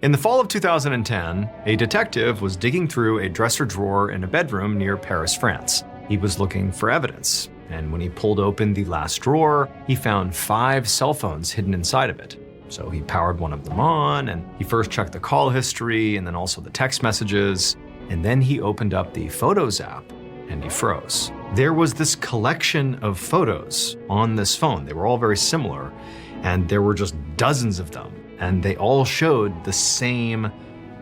In the fall of 2010, a detective was digging through a dresser drawer in a bedroom near Paris, France. He was looking for evidence, and when he pulled open the last drawer, he found 5 cell phones hidden inside of it. So he powered one of them on, and he first checked the call history and then also the text messages, and then he opened up the Photos app and he froze. There was this collection of photos on this phone. They were all very similar, and there were just dozens of them, and they all showed the same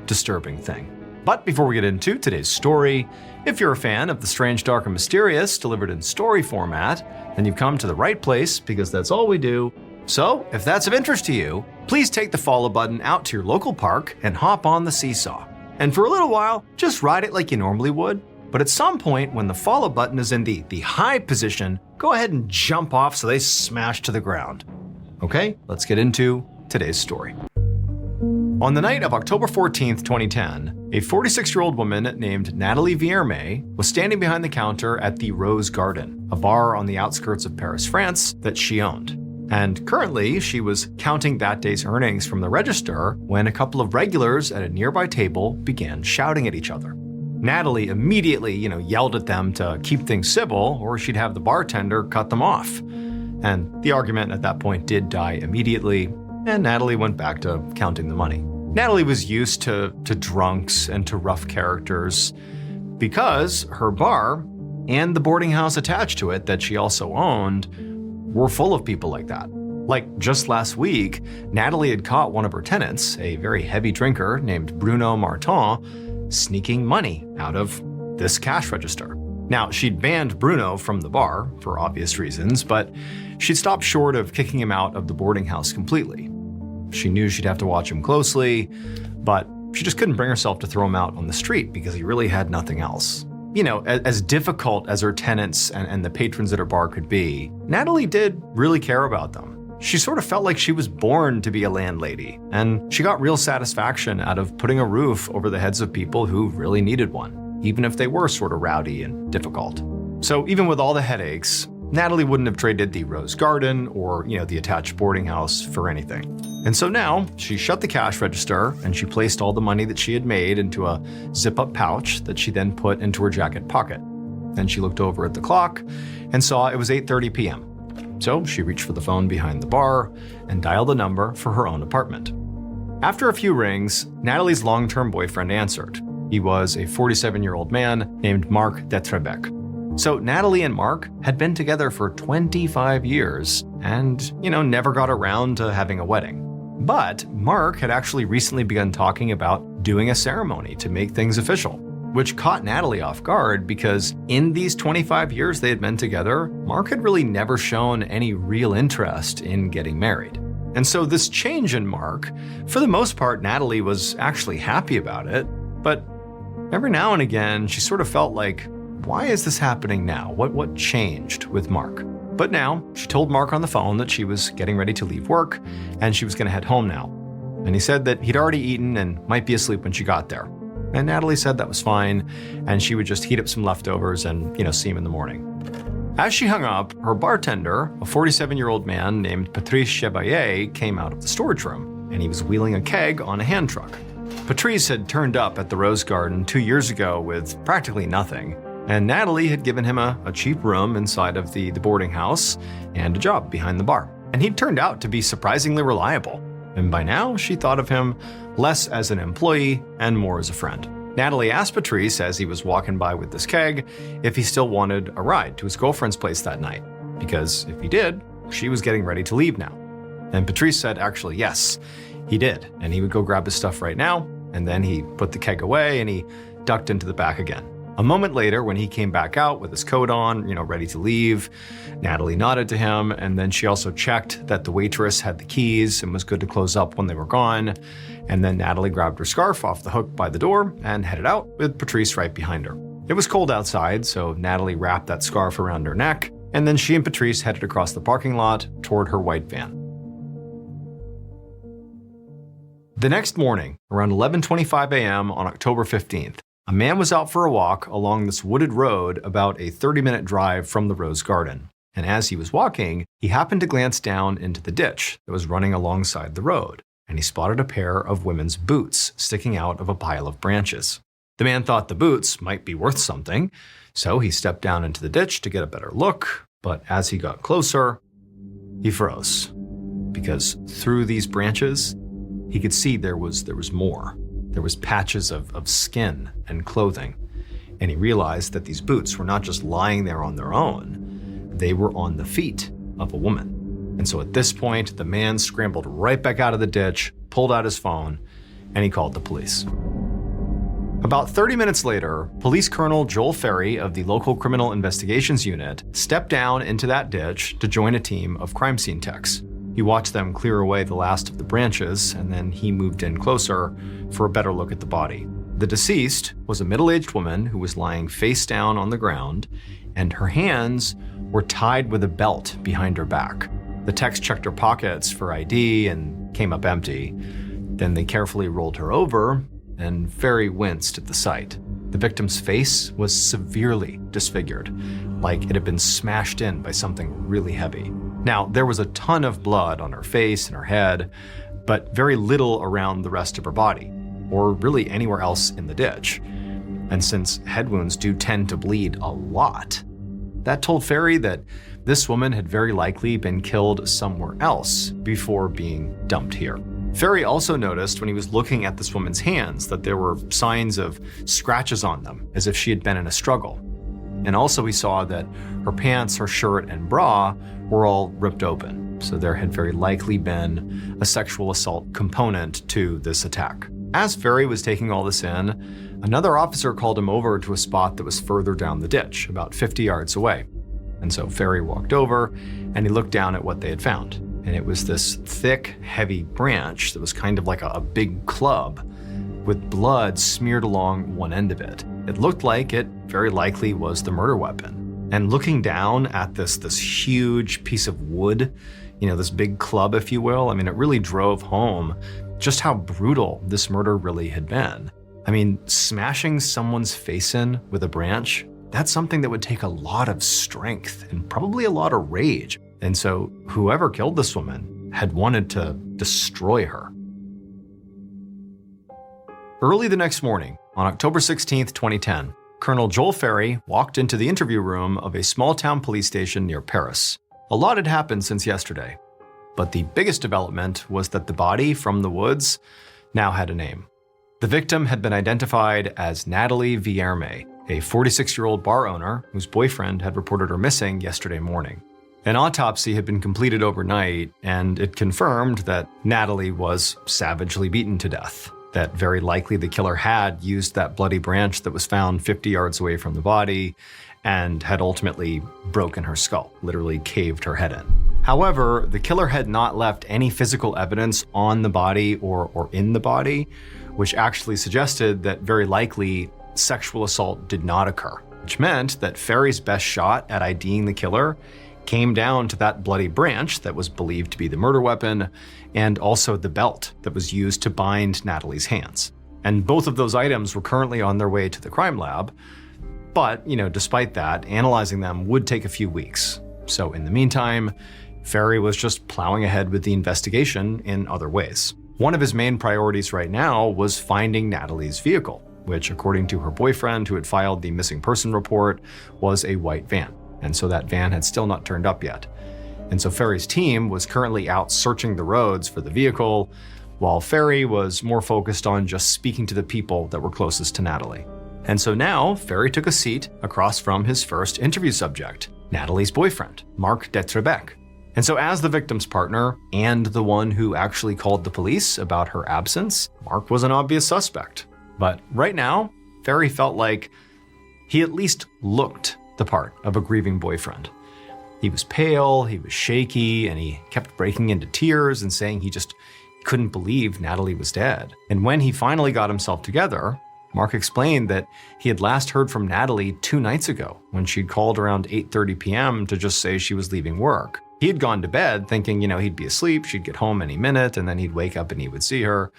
disturbing thing. But before we get into today's story, if you're a fan of the strange, dark, and mysterious delivered in story format, then you've come to the right place because that's all we do. So if that's of interest to you, please take the follow button out to your local park and hop on the seesaw. And for a little while, just ride it like you normally would. But at some point, when the follow button is in the high position, go ahead and jump off so they smash to the ground. Okay, let's get into today's story. On the night of October 14th, 2010, a 46-year-old woman named Natalie Vierme was standing behind the counter at the Rose Garden, a bar on the outskirts of Paris, France, that she owned. And currently, she was counting that day's earnings from the register when a couple of regulars at a nearby table began shouting at each other. Natalie immediately, yelled at them to keep things civil or she'd have the bartender cut them off. And the argument at that point did die immediately, and Natalie went back to counting the money. Natalie was used to drunks and to rough characters because her bar and the boarding house attached to it that she also owned were full of people like that. Like just last week, Natalie had caught one of her tenants, a very heavy drinker named Bruno Martin, sneaking money out of this cash register. Now, she'd banned Bruno from the bar for obvious reasons, but she'd stopped short of kicking him out of the boarding house completely. She knew she'd have to watch him closely, but she just couldn't bring herself to throw him out on the street because he really had nothing else. As difficult as her tenants and the patrons at her bar could be, Natalie did really care about them. She sort of felt like she was born to be a landlady, and she got real satisfaction out of putting a roof over the heads of people who really needed one, even if they were sort of rowdy and difficult. So even with all the headaches, Natalie wouldn't have traded the Rose Garden or, the attached boarding house for anything. And so now she shut the cash register and she placed all the money that she had made into a zip-up pouch that she then put into her jacket pocket. Then she looked over at the clock and saw it was 8:30 p.m. So she reached for the phone behind the bar and dialed the number for her own apartment. After a few rings, Natalie's long-term boyfriend answered. He was a 47-year-old man named Marc Detrebec. So Natalie and Marc had been together for 25 years and, never got around to having a wedding. But Marc had actually recently begun talking about doing a ceremony to make things official, which caught Natalie off guard because in these 25 years they had been together, Marc had really never shown any real interest in getting married. And so this change in Marc, for the most part, Natalie was actually happy about it, but every now and again, she sort of felt like, why is this happening now? What changed with Marc? But now, she told Marc on the phone that she was getting ready to leave work and she was going to head home now. And he said that he'd already eaten and might be asleep when she got there. And Natalie said that was fine, and she would just heat up some leftovers and, see him in the morning. As she hung up, her bartender, a 47-year-old man named Patrice Chevalier, came out of the storage room, and he was wheeling a keg on a hand truck. Patrice had turned up at the Rose Garden 2 years ago with practically nothing, and Natalie had given him a cheap room inside of the boarding house and a job behind the bar. And he'd turned out to be surprisingly reliable. And by now, she thought of him less as an employee and more as a friend. Natalie asked Patrice as he was walking by with this keg if he still wanted a ride to his girlfriend's place that night, because if he did, she was getting ready to leave now. And Patrice said actually yes, he did, and he would go grab his stuff right now, and then he put the keg away and he ducked into the back again. A moment later, when he came back out with his coat on, ready to leave, Natalie nodded to him, and then she also checked that the waitress had the keys and was good to close up when they were gone. And then Natalie grabbed her scarf off the hook by the door and headed out with Patrice right behind her. It was cold outside, so Natalie wrapped that scarf around her neck, and then she and Patrice headed across the parking lot toward her white van. The next morning, around 11:25 a.m. on October 15th, a man was out for a walk along this wooded road about a 30-minute drive from the Rose Garden. And as he was walking, he happened to glance down into the ditch that was running alongside the road. and he spotted a pair of women's boots sticking out of a pile of branches. The man thought the boots might be worth something, so he stepped down into the ditch to get a better look, but as he got closer, he froze. Because through these branches, he could see there was more. There was patches of skin and clothing, and he realized that these boots were not just lying there on their own, they were on the feet of a woman. And so at this point, the man scrambled right back out of the ditch, pulled out his phone, and he called the police. About 30 minutes later, Police Colonel Joel Ferry of the local Criminal Investigations Unit stepped down into that ditch to join a team of crime scene techs. He watched them clear away the last of the branches, and then he moved in closer for a better look at the body. The deceased was a middle-aged woman who was lying face down on the ground, and her hands were tied with a belt behind her back. The techs checked her pockets for ID and came up empty. Then they carefully rolled her over, and Ferry winced at the sight. The victim's face was severely disfigured, like it had been smashed in by something really heavy. Now, there was a ton of blood on her face and her head, but very little around the rest of her body, or really anywhere else in the ditch. And since head wounds do tend to bleed a lot, that told Ferry that this woman had very likely been killed somewhere else before being dumped here. Ferry also noticed when he was looking at this woman's hands that there were signs of scratches on them, as if she had been in a struggle. And also he saw that her pants, her shirt, and bra were all ripped open, so there had very likely been a sexual assault component to this attack. As Ferry was taking all this in, another officer called him over to a spot that was further down the ditch, about 50 yards away. And so Ferry walked over and he looked down at what they had found. And it was this thick, heavy branch that was kind of like a big club with blood smeared along one end of it. It looked like it very likely was the murder weapon. And looking down at this huge piece of wood, this big club, if you will, it really drove home just how brutal this murder really had been. Smashing someone's face in with a branch, that's something that would take a lot of strength and probably a lot of rage. And so whoever killed this woman had wanted to destroy her. Early the next morning, on October 16th, 2010, Colonel Joel Ferry walked into the interview room of a small-town police station near Paris. A lot had happened since yesterday, but the biggest development was that the body from the woods now had a name. The victim had been identified as Natalie Vierme, a 46-year-old bar owner whose boyfriend had reported her missing yesterday morning. An autopsy had been completed overnight, and it confirmed that Natalie was savagely beaten to death, that very likely the killer had used that bloody branch that was found 50 yards away from the body and had ultimately broken her skull, literally caved her head in. However, the killer had not left any physical evidence on the body or in the body, which actually suggested that very likely sexual assault did not occur, which meant that Ferry's best shot at IDing the killer came down to that bloody branch that was believed to be the murder weapon, and also the belt that was used to bind Natalie's hands. And both of those items were currently on their way to the crime lab, but, despite that, analyzing them would take a few weeks. So in the meantime, Ferry was just plowing ahead with the investigation in other ways. One of his main priorities right now was finding Natalie's vehicle, which, according to her boyfriend who had filed the missing person report, was a white van. And so that van had still not turned up yet. And so Ferry's team was currently out searching the roads for the vehicle, while Ferry was more focused on just speaking to the people that were closest to Natalie. And so now Ferry took a seat across from his first interview subject, Natalie's boyfriend, Marc Detrebec. And so as the victim's partner and the one who actually called the police about her absence, Marc was an obvious suspect. But right now, Ferry felt like he at least looked the part of a grieving boyfriend. He was pale, he was shaky, and he kept breaking into tears and saying he just couldn't believe Natalie was dead. And when he finally got himself together, Marc explained that he had last heard from Natalie 2 nights ago when she'd called around 8:30 p.m. to just say she was leaving work. He had gone to bed thinking, he'd be asleep, she'd get home any minute, and then he'd wake up and he would see her.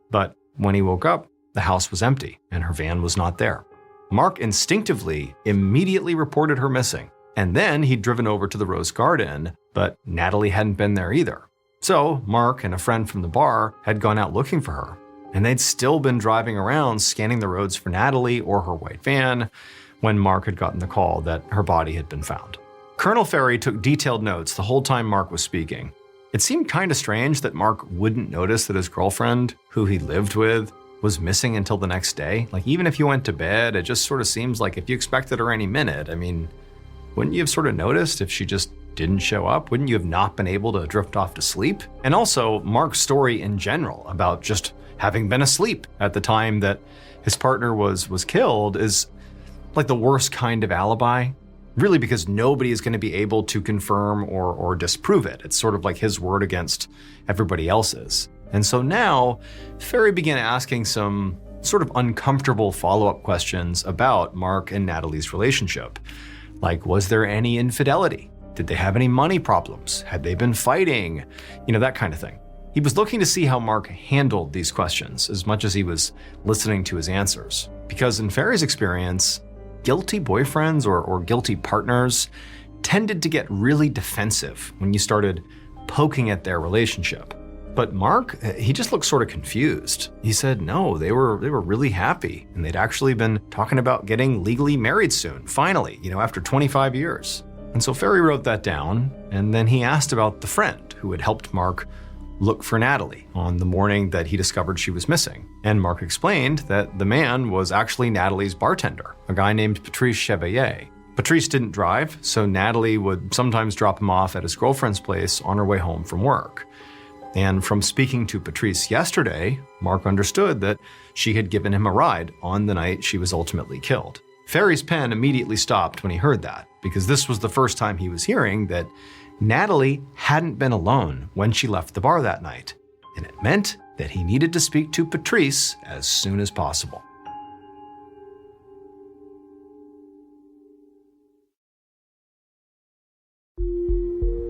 But when he woke up, the house was empty and her van was not there. Marc instinctively immediately reported her missing, and then he'd driven over to the Rose Garden, but Natalie hadn't been there either. So Mark and a friend from the bar had gone out looking for her, and they'd still been driving around scanning the roads for Natalie or her white van when Mark had gotten the call that her body had been found. Colonel Ferry took detailed notes the whole time Mark was speaking. It seemed kind of strange that Mark wouldn't notice that his girlfriend, who he lived with, was missing until the next day. Like, even if you went to bed, it just sort of seems like if you expected her any minute, I mean, wouldn't you have sort of noticed if she just didn't show up? Wouldn't you have not been able to drift off to sleep? And also, Mark's story in general about just having been asleep at the time that his partner was killed is like the worst kind of alibi. Really, because nobody is going to be able to confirm or disprove it. It's sort of like his word against everybody else's. And so now, Ferry began asking some sort of uncomfortable follow-up questions about Mark and Natalie's relationship. Like, was there any infidelity? Did they have any money problems? Had they been fighting? That kind of thing. He was looking to see how Mark handled these questions as much as he was listening to his answers. Because in Ferry's experience, guilty boyfriends or guilty partners tended to get really defensive when you started poking at their relationship. But Mark, he just looked sort of confused. He said no, they were really happy, and they'd actually been talking about getting legally married soon, finally, after 25 years. And so Ferry wrote that down, and then he asked about the friend who had helped Mark look for Natalie on the morning that he discovered she was missing. And Mark explained that the man was actually Natalie's bartender, a guy named Patrice Chevalier. Patrice didn't drive, so Natalie would sometimes drop him off at his girlfriend's place on her way home from work. And from speaking to Patrice yesterday, Mark understood that she had given him a ride on the night she was ultimately killed. Ferry's pen immediately stopped when he heard that, because this was the first time he was hearing that Natalie hadn't been alone when she left the bar that night, and it meant that he needed to speak to Patrice as soon as possible.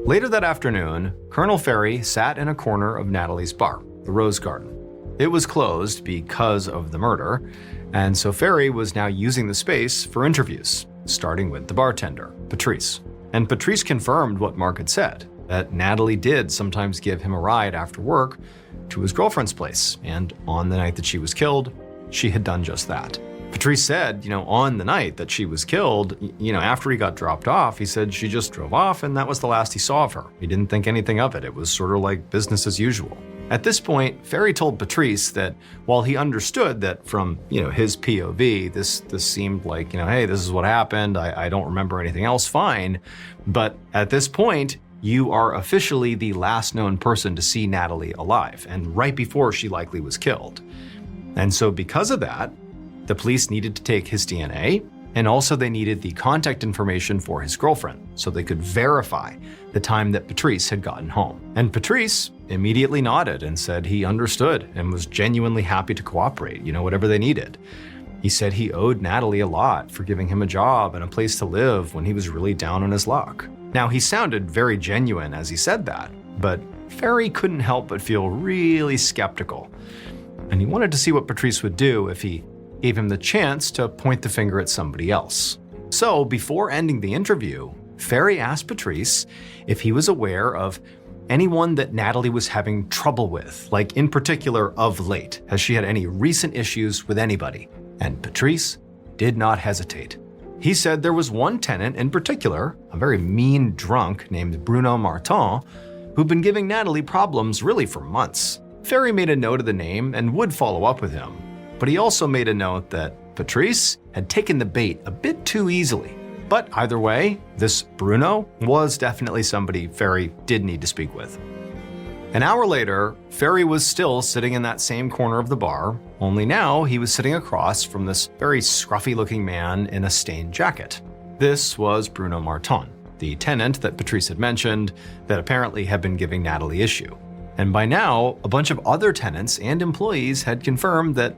Later that afternoon, Colonel Ferry sat in a corner of Natalie's bar, the Rose Garden. It was closed because of the murder, and so Ferry was now using the space for interviews, starting with the bartender, Patrice. And Patrice confirmed what Mark had said, that Natalie did sometimes give him a ride after work to his girlfriend's place, and on the night that she was killed, she had done just that. Patrice said, on the night that she was killed, after he got dropped off, he said she just drove off and that was the last he saw of her. He didn't think anything of it. It was sort of like business as usual. At this point, Ferry told Patrice that while he understood that from, his POV, this seemed like, hey, this is what happened. I don't remember anything else, fine. But at this point, you are officially the last known person to see Natalie alive, and right before she likely was killed. And so because of that, the police needed to take his DNA, and also they needed the contact information for his girlfriend so they could verify the time that Patrice had gotten home. And Patrice immediately nodded and said he understood and was genuinely happy to cooperate, whatever they needed. He said he owed Natalie a lot for giving him a job and a place to live when he was really down on his luck. Now, he sounded very genuine as he said that, but Ferry couldn't help but feel really skeptical. And he wanted to see what Patrice would do if he gave him the chance to point the finger at somebody else. So before ending the interview, Ferry asked Patrice if he was aware of anyone that Natalie was having trouble with, like in particular of late. Has she had any recent issues with anybody? And Patrice did not hesitate. He said there was one tenant in particular, a very mean drunk named Bruno Martin, who'd been giving Natalie problems really for months. Ferry made a note of the name and would follow up with him, but he also made a note that Patrice had taken the bait a bit too easily. But either way, this Bruno was definitely somebody Ferry did need to speak with. An hour later, Ferry was still sitting in that same corner of the bar, only now he was sitting across from this very scruffy-looking man in a stained jacket. This was Bruno Martin, the tenant that Patrice had mentioned that apparently had been giving Natalie issue. And by now, a bunch of other tenants and employees had confirmed that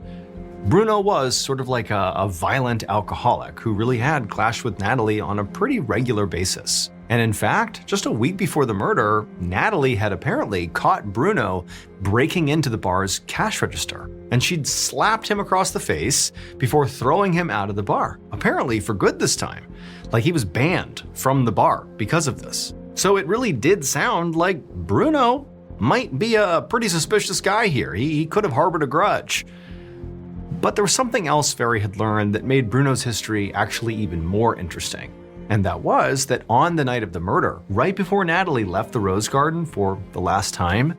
Bruno was sort of like a violent alcoholic who really had clashed with Natalie on a pretty regular basis. And in fact, just a week before the murder, Natalie had apparently caught Bruno breaking into the bar's cash register, and she'd slapped him across the face before throwing him out of the bar, apparently for good this time. Like he was banned from the bar because of this. So it really did sound like Bruno might be a pretty suspicious guy here. He could have harbored a grudge. But there was something else Ferry had learned that made Bruno's history actually even more interesting. And that was that on the night of the murder, right before Natalie left the rose garden for the last time,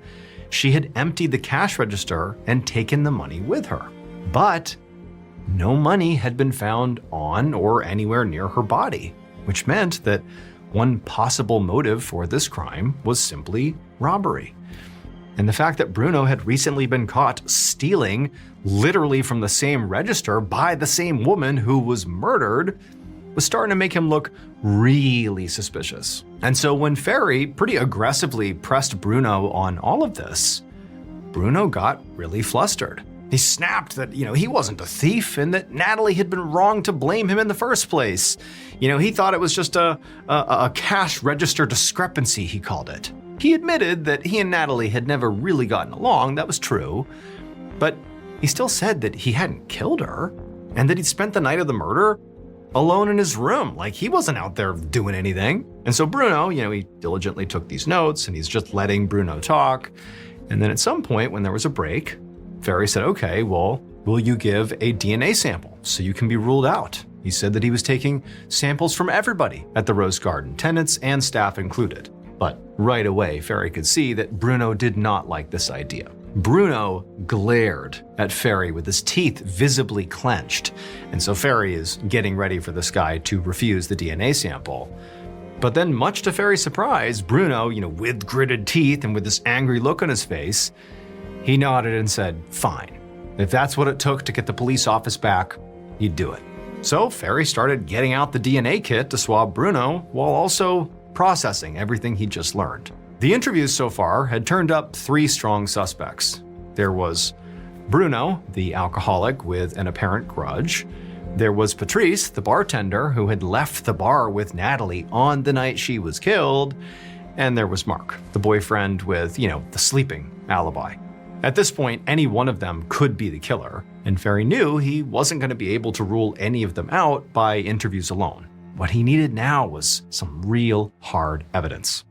she had emptied the cash register and taken the money with her. But no money had been found on or anywhere near her body, which meant that one possible motive for this crime was simply robbery. And the fact that Bruno had recently been caught stealing literally from the same register by the same woman who was murdered was starting to make him look really suspicious. And so when Ferry pretty aggressively pressed Bruno on all of this, Bruno got really flustered. He snapped that, he wasn't a thief and that Natalie had been wrong to blame him in the first place. He thought it was just a cash register discrepancy, he called it. He admitted that he and Natalie had never really gotten along, that was true, but he still said that he hadn't killed her and that he'd spent the night of the murder alone in his room, like he wasn't out there doing anything. And so Bruno, he diligently took these notes and he's just letting Bruno talk. And then at some point when there was a break, Ferry said, okay, well, will you give a DNA sample so you can be ruled out? He said that he was taking samples from everybody at the Rose Garden, tenants and staff included. But right away, Ferry could see that Bruno did not like this idea. Bruno glared at Ferry with his teeth visibly clenched, and so Ferry is getting ready for this guy to refuse the DNA sample. But then, much to Ferry's surprise, Bruno, with gritted teeth and with this angry look on his face, he nodded and said, fine. If that's what it took to get the police office back, he'd do it. So Ferry started getting out the DNA kit to swab Bruno while also processing everything he'd just learned. The interviews so far had turned up 3 strong suspects. There was Bruno, the alcoholic with an apparent grudge. There was Patrice, the bartender who had left the bar with Natalie on the night she was killed. And there was Mark, the boyfriend with, the sleeping alibi. At this point, any one of them could be the killer, and Ferry knew he wasn't going to be able to rule any of them out by interviews alone. What he needed now was some real hard evidence.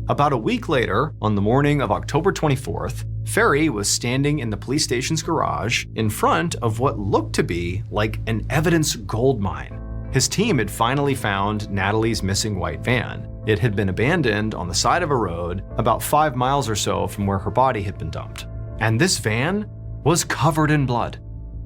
About a week later, on the morning of October 24th, Ferry was standing in the police station's garage in front of what looked to be like an evidence goldmine. His team had finally found Natalie's missing white van. It had been abandoned on the side of a road about 5 miles or so from where her body had been dumped. And this van was covered in blood,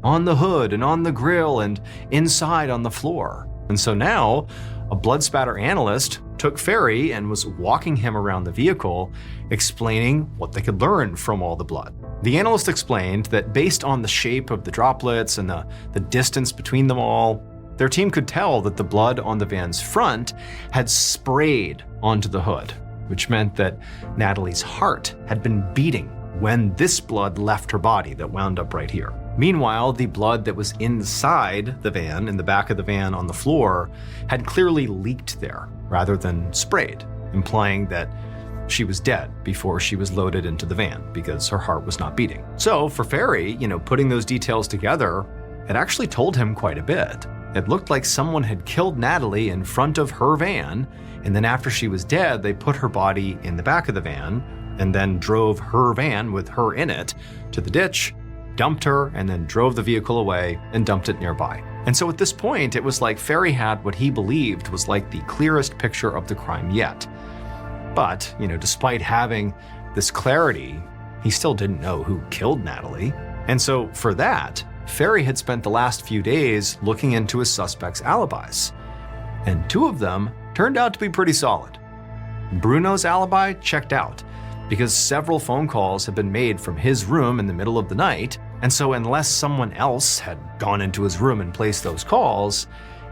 on the hood and on the grill and inside on the floor. And so now, a blood spatter analyst took Ferry and was walking him around the vehicle, explaining what they could learn from all the blood. The analyst explained that based on the shape of the droplets and the distance between them all, their team could tell that the blood on the van's front had sprayed onto the hood, which meant that Natalie's heart had been beating when this blood left her body that wound up right here. Meanwhile, the blood that was inside the van, in the back of the van on the floor, had clearly leaked there rather than sprayed, implying that she was dead before she was loaded into the van because her heart was not beating. So for Ferry, putting those details together, it actually told him quite a bit. It looked like someone had killed Natalie in front of her van, and then after she was dead, they put her body in the back of the van and then drove her van with her in it to the ditch, dumped her, and then drove the vehicle away and dumped it nearby. And so at this point, it was like Ferry had what he believed was like the clearest picture of the crime yet. But, despite having this clarity, he still didn't know who killed Natalie. And so for that, Ferry had spent the last few days looking into his suspects' alibis. And 2 of them turned out to be pretty solid. Bruno's alibi checked out, because several phone calls had been made from his room in the middle of the night, and so unless someone else had gone into his room and placed those calls,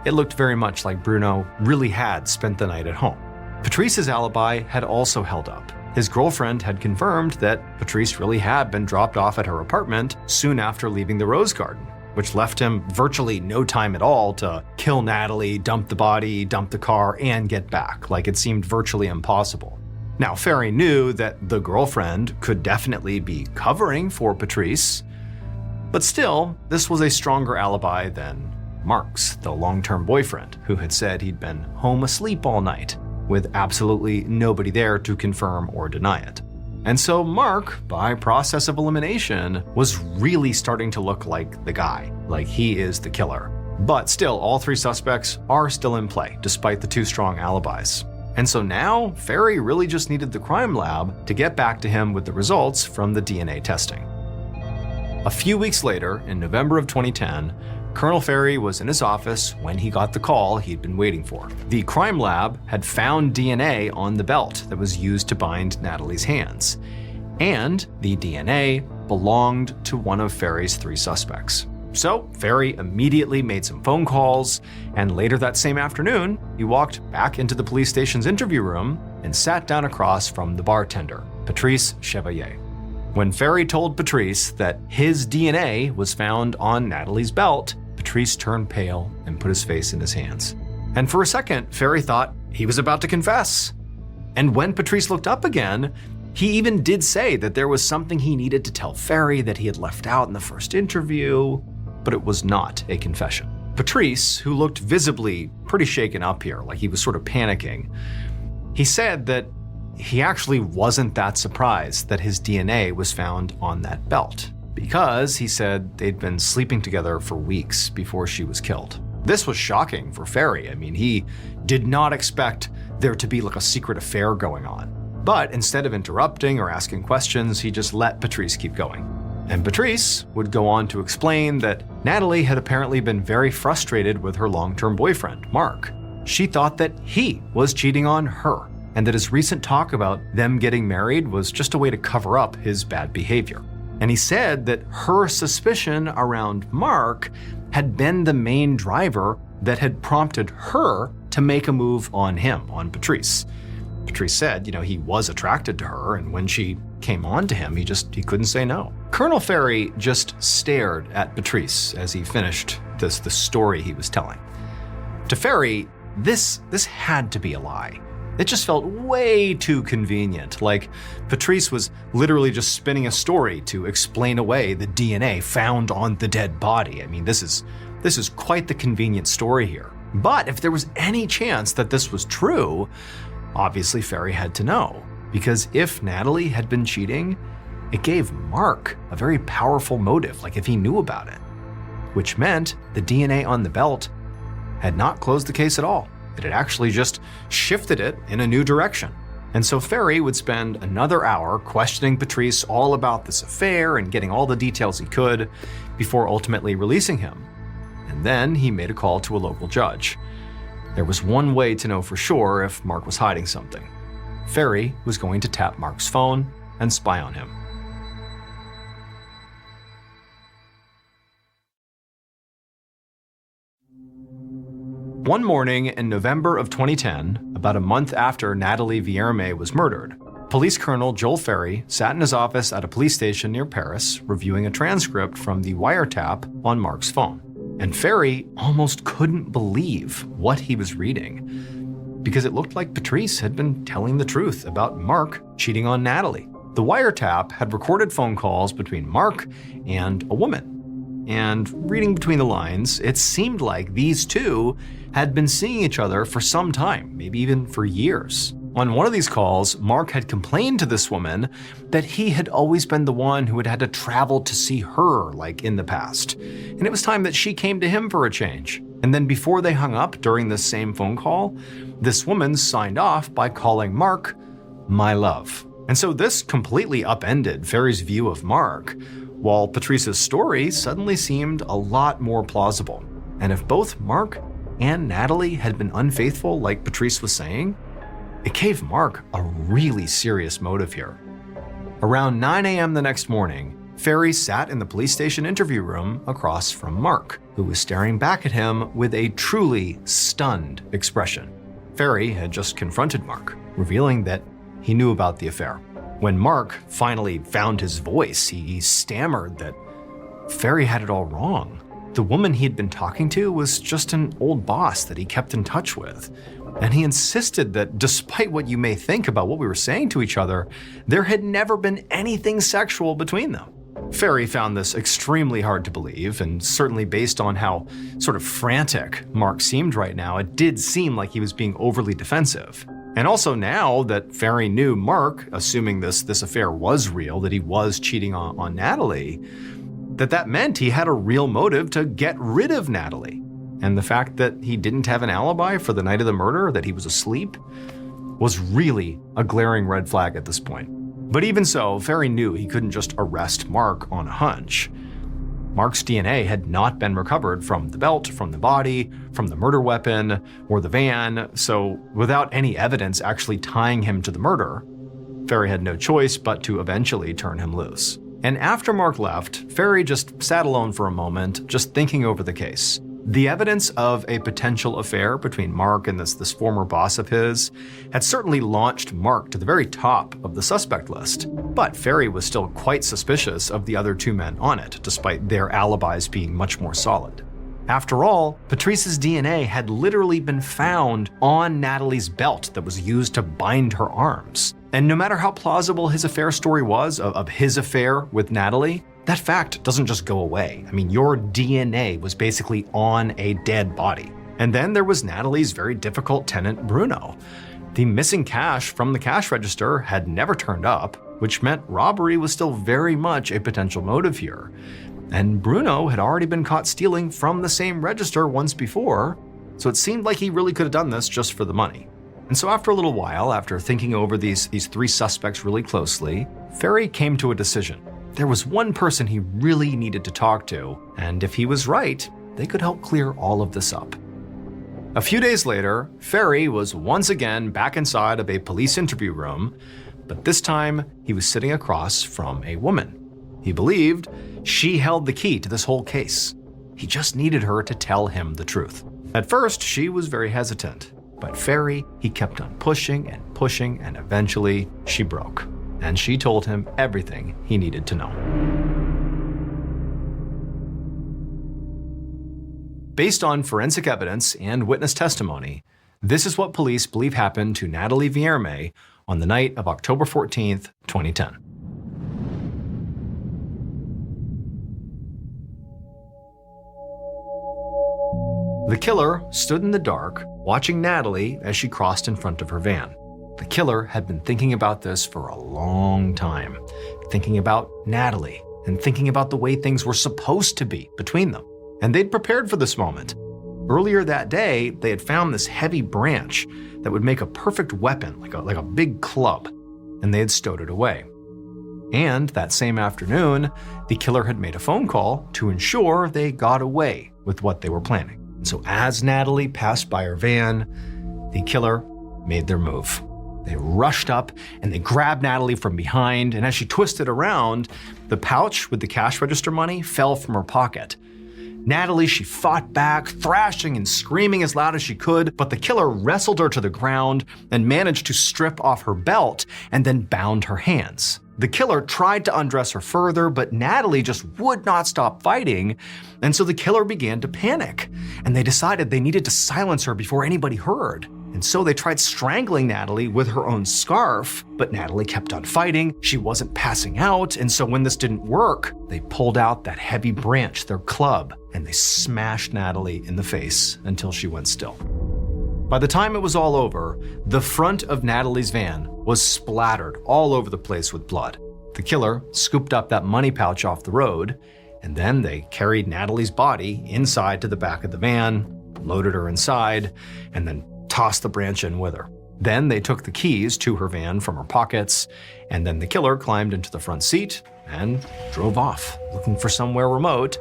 it looked very much like Bruno really had spent the night at home. Patrice's alibi had also held up. His girlfriend had confirmed that Patrice really had been dropped off at her apartment soon after leaving the Rose Garden, which left him virtually no time at all to kill Natalie, dump the body, dump the car, and get back. Like it seemed virtually impossible. Now, Ferry knew that the girlfriend could definitely be covering for Patrice, but still, this was a stronger alibi than Mark's, the long-term boyfriend, who had said he'd been home asleep all night. with absolutely nobody there to confirm or deny it. And so Mark, by process of elimination, was really starting to look like the guy, like he is the killer. But still, all three suspects are still in play, despite the two strong alibis. And so now, Ferry really just needed the crime lab to get back to him with the results from the DNA testing. A few weeks later, in November of 2010, Colonel Ferry was in his office when he got the call he'd been waiting for. The crime lab had found DNA on the belt that was used to bind Natalie's hands, and the DNA belonged to one of Ferry's three suspects. So Ferry immediately made some phone calls, and later that same afternoon, he walked back into the police station's interview room and sat down across from the bartender, Patrice Chevalier. When Ferry told Patrice that his DNA was found on Natalie's belt, Patrice turned pale and put his face in his hands. And for a second, Ferry thought he was about to confess. And when Patrice looked up again, he even did say that there was something he needed to tell Ferry that he had left out in the first interview, but it was not a confession. Patrice, who looked visibly pretty shaken up here, like he was sort of panicking, he said that he actually wasn't that surprised that his DNA was found on that belt, because he said they'd been sleeping together for weeks before she was killed. This was shocking for Ferry. I mean, he did not expect there to be like a secret affair going on. But instead of interrupting or asking questions, he just let Patrice keep going. And Patrice would go on to explain that Natalie had apparently been very frustrated with her long-term boyfriend, Mark. She thought that he was cheating on her, and that his recent talk about them getting married was just a way to cover up his bad behavior. And he said that her suspicion around Mark had been the main driver that had prompted her to make a move on him, on Patrice. Patrice said, he was attracted to her, and when she came on to him, he couldn't say no. Colonel Ferry just stared at Patrice as he finished the story he was telling. To Ferry, this had to be a lie. It just felt way too convenient, like Patrice was literally just spinning a story to explain away the DNA found on the dead body. I mean, this is quite the convenient story here. But if there was any chance that this was true, obviously Ferry had to know, because if Natalie had been cheating, it gave Mark a very powerful motive, like if he knew about it, which meant the DNA on the belt had not closed the case at all. It had actually just shifted it in a new direction. And so Ferry would spend another hour questioning Patrice all about this affair and getting all the details he could before ultimately releasing him. And then he made a call to a local judge. There was one way to know for sure if Mark was hiding something. Ferry was going to tap Mark's phone and spy on him. One morning in November of 2010, about a month after Natalie Vierme was murdered, Police Colonel Joel Ferry sat in his office at a police station near Paris, reviewing a transcript from the wiretap on Mark's phone. And Ferry almost couldn't believe what he was reading, because it looked like Patrice had been telling the truth about Mark cheating on Natalie. The wiretap had recorded phone calls between Mark and a woman. And reading between the lines, it seemed like these two had been seeing each other for some time, maybe even for years. On one of these calls, Mark had complained to this woman that he had always been the one who had had to travel to see her, like in the past. And it was time that she came to him for a change. And then before they hung up during this same phone call, this woman signed off by calling Mark my love. And so this completely upended Ferry's view of Mark, while Patrice's story suddenly seemed a lot more plausible. And if both Mark and Natalie had been unfaithful, like Patrice was saying, it gave Mark a really serious motive here. Around 9 a.m. the next morning, Ferry sat in the police station interview room across from Mark, who was staring back at him with a truly stunned expression. Ferry had just confronted Mark, revealing that he knew about the affair. When Mark finally found his voice, he stammered that Ferry had it all wrong. The woman he had been talking to was just an old boss that he kept in touch with. And he insisted that despite what you may think about what we were saying to each other, there had never been anything sexual between them. Ferry found this extremely hard to believe, and certainly based on how sort of frantic Mark seemed right now, it did seem like he was being overly defensive. And also now that Ferry knew Mark, assuming this affair was real, that he was cheating on Natalie, that meant he had a real motive to get rid of Natalie. And the fact that he didn't have an alibi for the night of the murder, that he was asleep, was really a glaring red flag at this point. But even so, Ferry knew he couldn't just arrest Mark on a hunch. Mark's DNA had not been recovered from the belt, from the body, from the murder weapon, or the van, so without any evidence actually tying him to the murder, Ferry had no choice but to eventually turn him loose. And after Mark left, Ferry just sat alone for a moment, just thinking over the case. The evidence of a potential affair between Mark and this former boss of his had certainly launched Mark to the very top of the suspect list, but Ferry was still quite suspicious of the other two men on it, despite their alibis being much more solid. After all, Patrice's DNA had literally been found on Natalie's belt that was used to bind her arms. And no matter how plausible his affair story was of his affair with Natalie, that fact doesn't just go away. I mean, your DNA was basically on a dead body. And then there was Natalie's very difficult tenant, Bruno. The missing cash from the cash register had never turned up, which meant robbery was still very much a potential motive here. And Bruno had already been caught stealing from the same register once before, so it seemed like he really could have done this just for the money. And so after a little while, after thinking over these three suspects really closely, Ferry came to a decision. There was one person he really needed to talk to, and if he was right, they could help clear all of this up. A few days later, Ferry was once again back inside of a police interview room, but this time he was sitting across from a woman. He believed she held the key to this whole case. He just needed her to tell him the truth. At first, she was very hesitant, but Ferry, he kept on pushing, and eventually she broke. And she told him everything he needed to know. Based on forensic evidence and witness testimony, this is what police believe happened to Natalie Vierme on the night of October 14th, 2010. The killer stood in the dark, watching Natalie as she crossed in front of her van. The killer had been thinking about this for a long time, thinking about Natalie and thinking about the way things were supposed to be between them. And they'd prepared for this moment. Earlier that day, they had found this heavy branch that would make a perfect weapon, like a big club, and they had stowed it away. And that same afternoon, the killer had made a phone call to ensure they got away with what they were planning. And so as Natalie passed by her van, the killer made their move. They rushed up and they grabbed Natalie from behind, and as she twisted around, the pouch with the cash register money fell from her pocket. Natalie, she fought back, thrashing and screaming as loud as she could, but the killer wrestled her to the ground and managed to strip off her belt and then bound her hands. The killer tried to undress her further, but Natalie just would not stop fighting, and so the killer began to panic, and they decided they needed to silence her before anybody heard. And so they tried strangling Natalie with her own scarf, but Natalie kept on fighting. She wasn't passing out, and so when this didn't work, they pulled out that heavy branch, their club, and they smashed Natalie in the face until she went still. By the time it was all over, the front of Natalie's van was splattered all over the place with blood. The killer scooped up that money pouch off the road, and then they carried Natalie's body inside to the back of the van, loaded her inside, and then tossed the branch in with her. Then they took the keys to her van from her pockets, and then the killer climbed into the front seat and drove off, looking for somewhere remote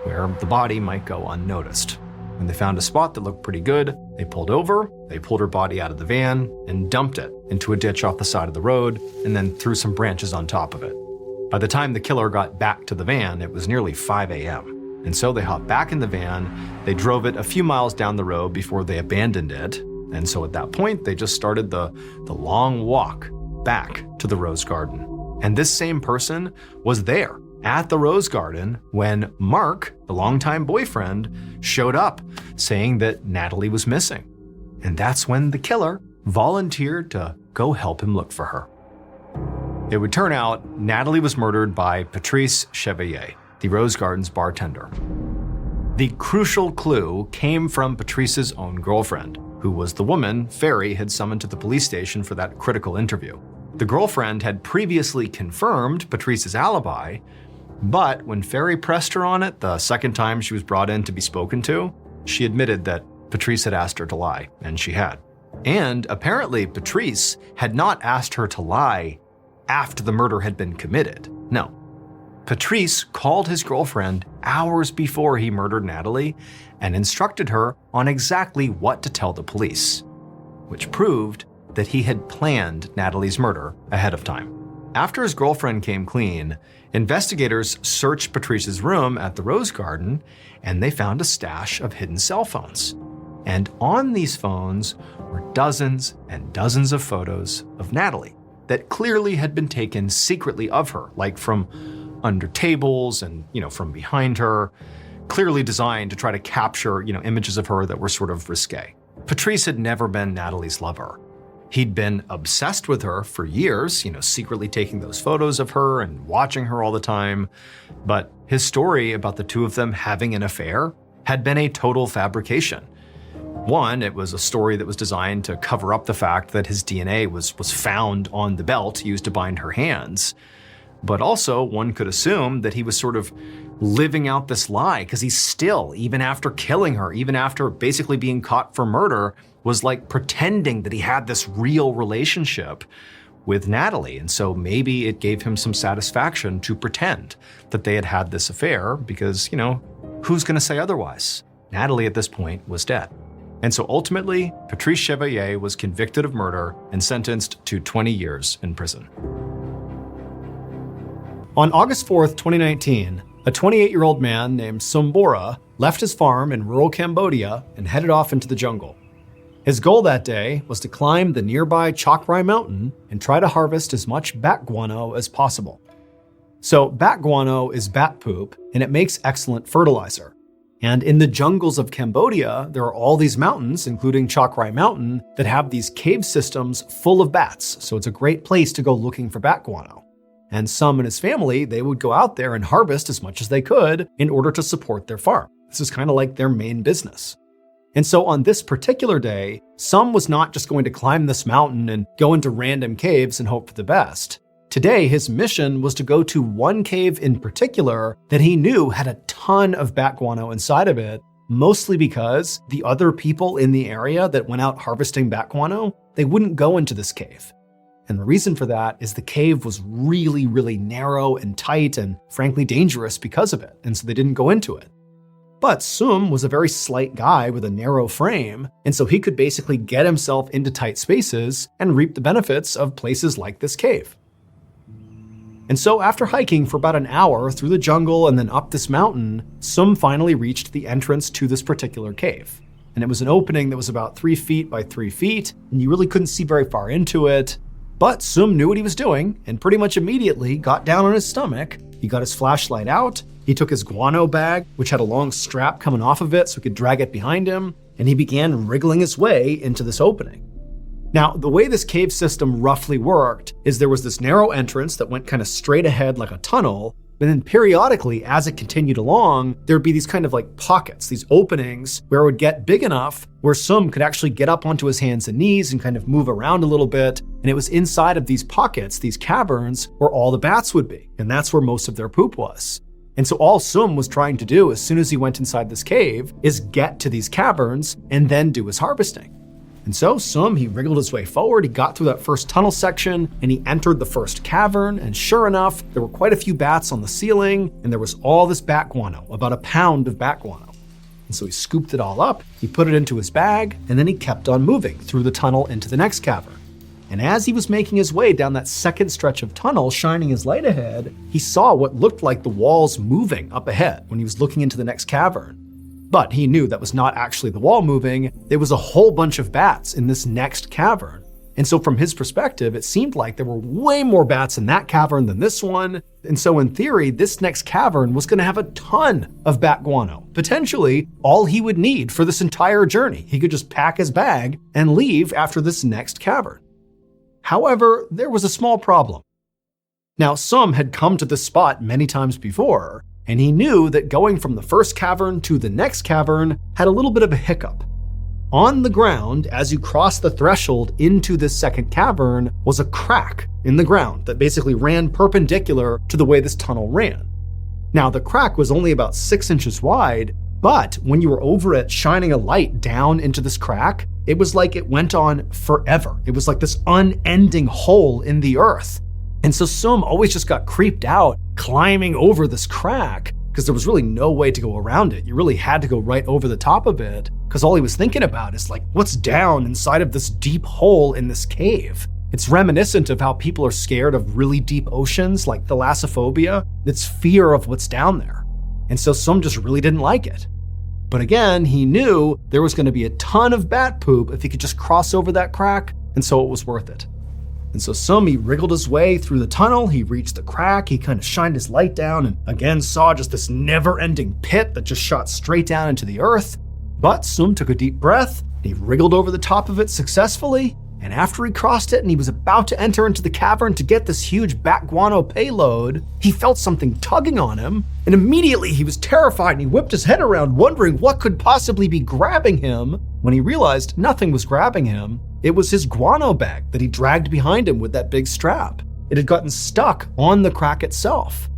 where the body might go unnoticed. When they found a spot that looked pretty good, they pulled over, they pulled her body out of the van and dumped it into a ditch off the side of the road, and then threw some branches on top of it. By the time the killer got back to the van, it was nearly 5 a.m. And so they hopped back in the van, they drove it a few miles down the road before they abandoned it. And so at that point, they just started the long walk back to the Rose Garden. And this same person was there at the Rose Garden when Mark, the longtime boyfriend, showed up saying that Natalie was missing. And that's when the killer volunteered to go help him look for her. It would turn out Natalie was murdered by Patrice Chevalier, the Rose Garden's bartender. The crucial clue came from Patrice's own girlfriend, who was the woman Ferry had summoned to the police station for that critical interview. The girlfriend had previously confirmed Patrice's alibi, but when Ferry pressed her on it the second time she was brought in to be spoken to, she admitted that Patrice had asked her to lie, and she had. And apparently Patrice had not asked her to lie after the murder had been committed. No. Patrice called his girlfriend hours before he murdered Natalie and instructed her on exactly what to tell the police, which proved that he had planned Natalie's murder ahead of time. After his girlfriend came clean, investigators searched Patrice's room at the Rose Garden, and they found a stash of hidden cell phones. And on these phones were dozens and dozens of photos of Natalie that clearly had been taken secretly of her, like from under tables and, from behind her, clearly designed to try to capture, images of her that were sort of risque. Patrice had never been Natalie's lover. He'd been obsessed with her for years, secretly taking those photos of her and watching her all the time. But his story about the two of them having an affair had been a total fabrication. One, it was a story that was designed to cover up the fact that his DNA was found on the belt used to bind her hands. But also, one could assume that he was sort of living out this lie because he's still, even after killing her, even after basically being caught for murder, was like pretending that he had this real relationship with Natalie. And so maybe it gave him some satisfaction to pretend that they had had this affair because, who's going to say otherwise? Natalie at this point was dead. And so ultimately, Patrice Chevalier was convicted of murder and sentenced to 20 years in prison. On August 4th, 2019, a 28-year-old man named Sombora left his farm in rural Cambodia and headed off into the jungle. His goal that day was to climb the nearby Chakrai Mountain and try to harvest as much bat guano as possible. So bat guano is bat poop, and it makes excellent fertilizer. And in the jungles of Cambodia, there are all these mountains, including Chakrai Mountain, that have these cave systems full of bats, so it's a great place to go looking for bat guano. And Sum and his family, they would go out there and harvest as much as they could in order to support their farm. This is kind of like their main business. And so on this particular day, Sum was not just going to climb this mountain and go into random caves and hope for the best. Today, his mission was to go to one cave in particular that he knew had a ton of bat guano inside of it, mostly because the other people in the area that went out harvesting bat guano, they wouldn't go into this cave. And the reason for that is the cave was really, really narrow and tight and frankly dangerous because of it, and so they didn't go into it. But Sum was a very slight guy with a narrow frame, and so he could basically get himself into tight spaces and reap the benefits of places like this cave. And so after hiking for about an hour through the jungle and then up this mountain, Sum finally reached the entrance to this particular cave. And it was an opening that was about 3 feet by 3 feet, and you really couldn't see very far into it. But Sum knew what he was doing and pretty much immediately got down on his stomach. He got his flashlight out, he took his guano bag, which had a long strap coming off of it so he could drag it behind him, and he began wriggling his way into this opening. Now, the way this cave system roughly worked is there was this narrow entrance that went kind of straight ahead like a tunnel, and then periodically, as it continued along, there'd be these kind of like pockets, these openings where it would get big enough where Sum could actually get up onto his hands and knees and kind of move around a little bit. And it was inside of these pockets, these caverns, where all the bats would be. And that's where most of their poop was. And so all Sum was trying to do as soon as he went inside this cave is get to these caverns and then do his harvesting. And so Sum, he wriggled his way forward, he got through that first tunnel section, and he entered the first cavern, and sure enough, there were quite a few bats on the ceiling, and there was all this bat guano, about 1 pound of bat guano. And so he scooped it all up, he put it into his bag, and then he kept on moving through the tunnel into the next cavern. And as he was making his way down that second stretch of tunnel, shining his light ahead, he saw what looked like the walls moving up ahead when he was looking into the next cavern. But he knew that was not actually the wall moving, there was a whole bunch of bats in this next cavern. And so from his perspective, it seemed like there were way more bats in that cavern than this one. And so in theory, this next cavern was gonna have a ton of bat guano, potentially all he would need for this entire journey. He could just pack his bag and leave after this next cavern. However, there was a small problem. Now, Sum had come to this spot many times before, and he knew that going from the first cavern to the next cavern had a little bit of a hiccup. On the ground, as you cross the threshold into this second cavern, was a crack in the ground that basically ran perpendicular to the way this tunnel ran. Now, the crack was only about 6 inches wide, but when you were over it shining a light down into this crack, it was like it went on forever. It was like this unending hole in the earth. And so Sum always just got creeped out climbing over this crack because there was really no way to go around it. You really had to go right over the top of it because all he was thinking about is like, what's down inside of this deep hole in this cave? It's reminiscent of how people are scared of really deep oceans, like thalassophobia. It's fear of what's down there. And so Sum just really didn't like it. But again, he knew there was going to be a ton of bat poop if he could just cross over that crack, and so it was worth it. And so Sum, he wriggled his way through the tunnel, he reached the crack, he kind of shined his light down and again saw just this never-ending pit that just shot straight down into the earth. But Sum took a deep breath, he wriggled over the top of it successfully, and after he crossed it and he was about to enter into the cavern to get this huge bat guano payload, he felt something tugging on him, and immediately he was terrified and he whipped his head around wondering what could possibly be grabbing him. When he realized nothing was grabbing him, it was his guano bag that he dragged behind him with that big strap. It had gotten stuck on the crack itself.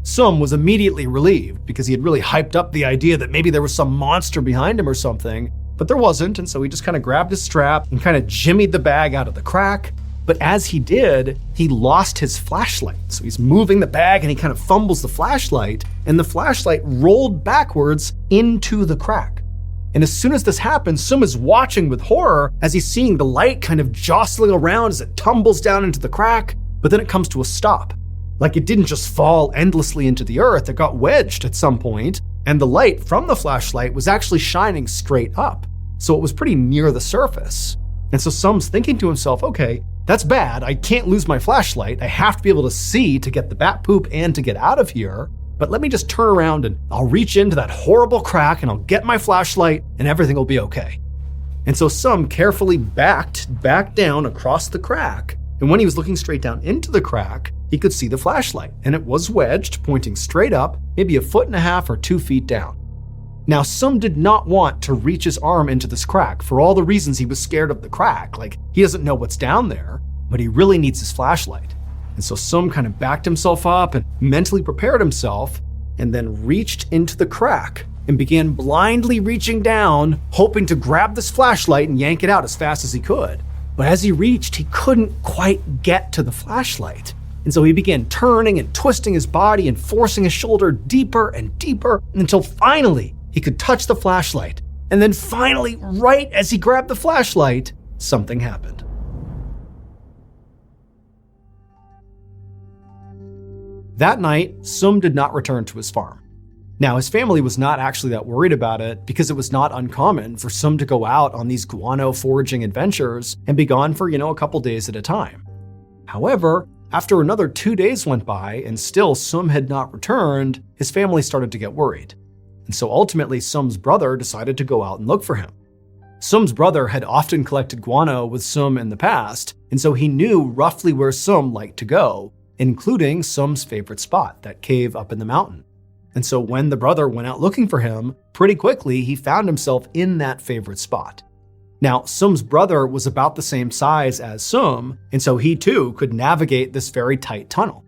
Sum was immediately relieved because he had really hyped up the idea that maybe there was some monster behind him or something, but there wasn't, and so he just kind of grabbed his strap and kind of jimmied the bag out of the crack. But as he did, he lost his flashlight. So he's moving the bag and he kind of fumbles the flashlight, and the flashlight rolled backwards into the crack. And as soon as this happens, Sum is watching with horror as he's seeing the light kind of jostling around as it tumbles down into the crack, but then it comes to a stop. Like it didn't just fall endlessly into the earth, it got wedged at some point, and the light from the flashlight was actually shining straight up. So it was pretty near the surface. And so Sum's thinking to himself, okay, that's bad, I can't lose my flashlight, I have to be able to see to get the bat poop and to get out of here. But let me just turn around and I'll reach into that horrible crack and I'll get my flashlight and everything will be okay. And so Sum carefully backed back down across the crack, and when he was looking straight down into the crack, he could see the flashlight, and it was wedged, pointing straight up, maybe 1.5 or 2 feet down. Now, Sum did not want to reach his arm into this crack for all the reasons he was scared of the crack, like he doesn't know what's down there, but he really needs his flashlight. And so Sum kind of backed himself up and mentally prepared himself, and then reached into the crack and began blindly reaching down, hoping to grab this flashlight and yank it out as fast as he could. But as he reached, he couldn't quite get to the flashlight. And so he began turning and twisting his body and forcing his shoulder deeper and deeper until finally he could touch the flashlight. And then finally, right as he grabbed the flashlight, something happened. That night, Sum did not return to his farm. Now, his family was not actually that worried about it because it was not uncommon for Sum to go out on these guano foraging adventures and be gone for, a couple days at a time. However, after another 2 days went by and still Sum had not returned, his family started to get worried. And so ultimately, Sum's brother decided to go out and look for him. Sum's brother had often collected guano with Sum in the past, and so he knew roughly where Sum liked to go, including Sum's favorite spot, that cave up in the mountain. And so when the brother went out looking for him, pretty quickly he found himself in that favorite spot. Now, Sum's brother was about the same size as Sum, and so he too could navigate this very tight tunnel.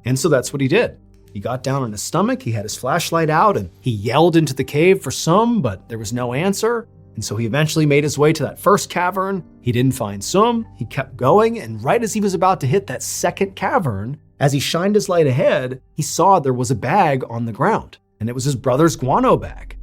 And so that's what he did. He got down on his stomach, he had his flashlight out, and he yelled into the cave for Sum, but there was no answer. And so he eventually made his way to that first cavern. He didn't find Sum, he kept going, and right as he was about to hit that second cavern, as he shined his light ahead, he saw there was a bag on the ground, and it was his brother's guano bag.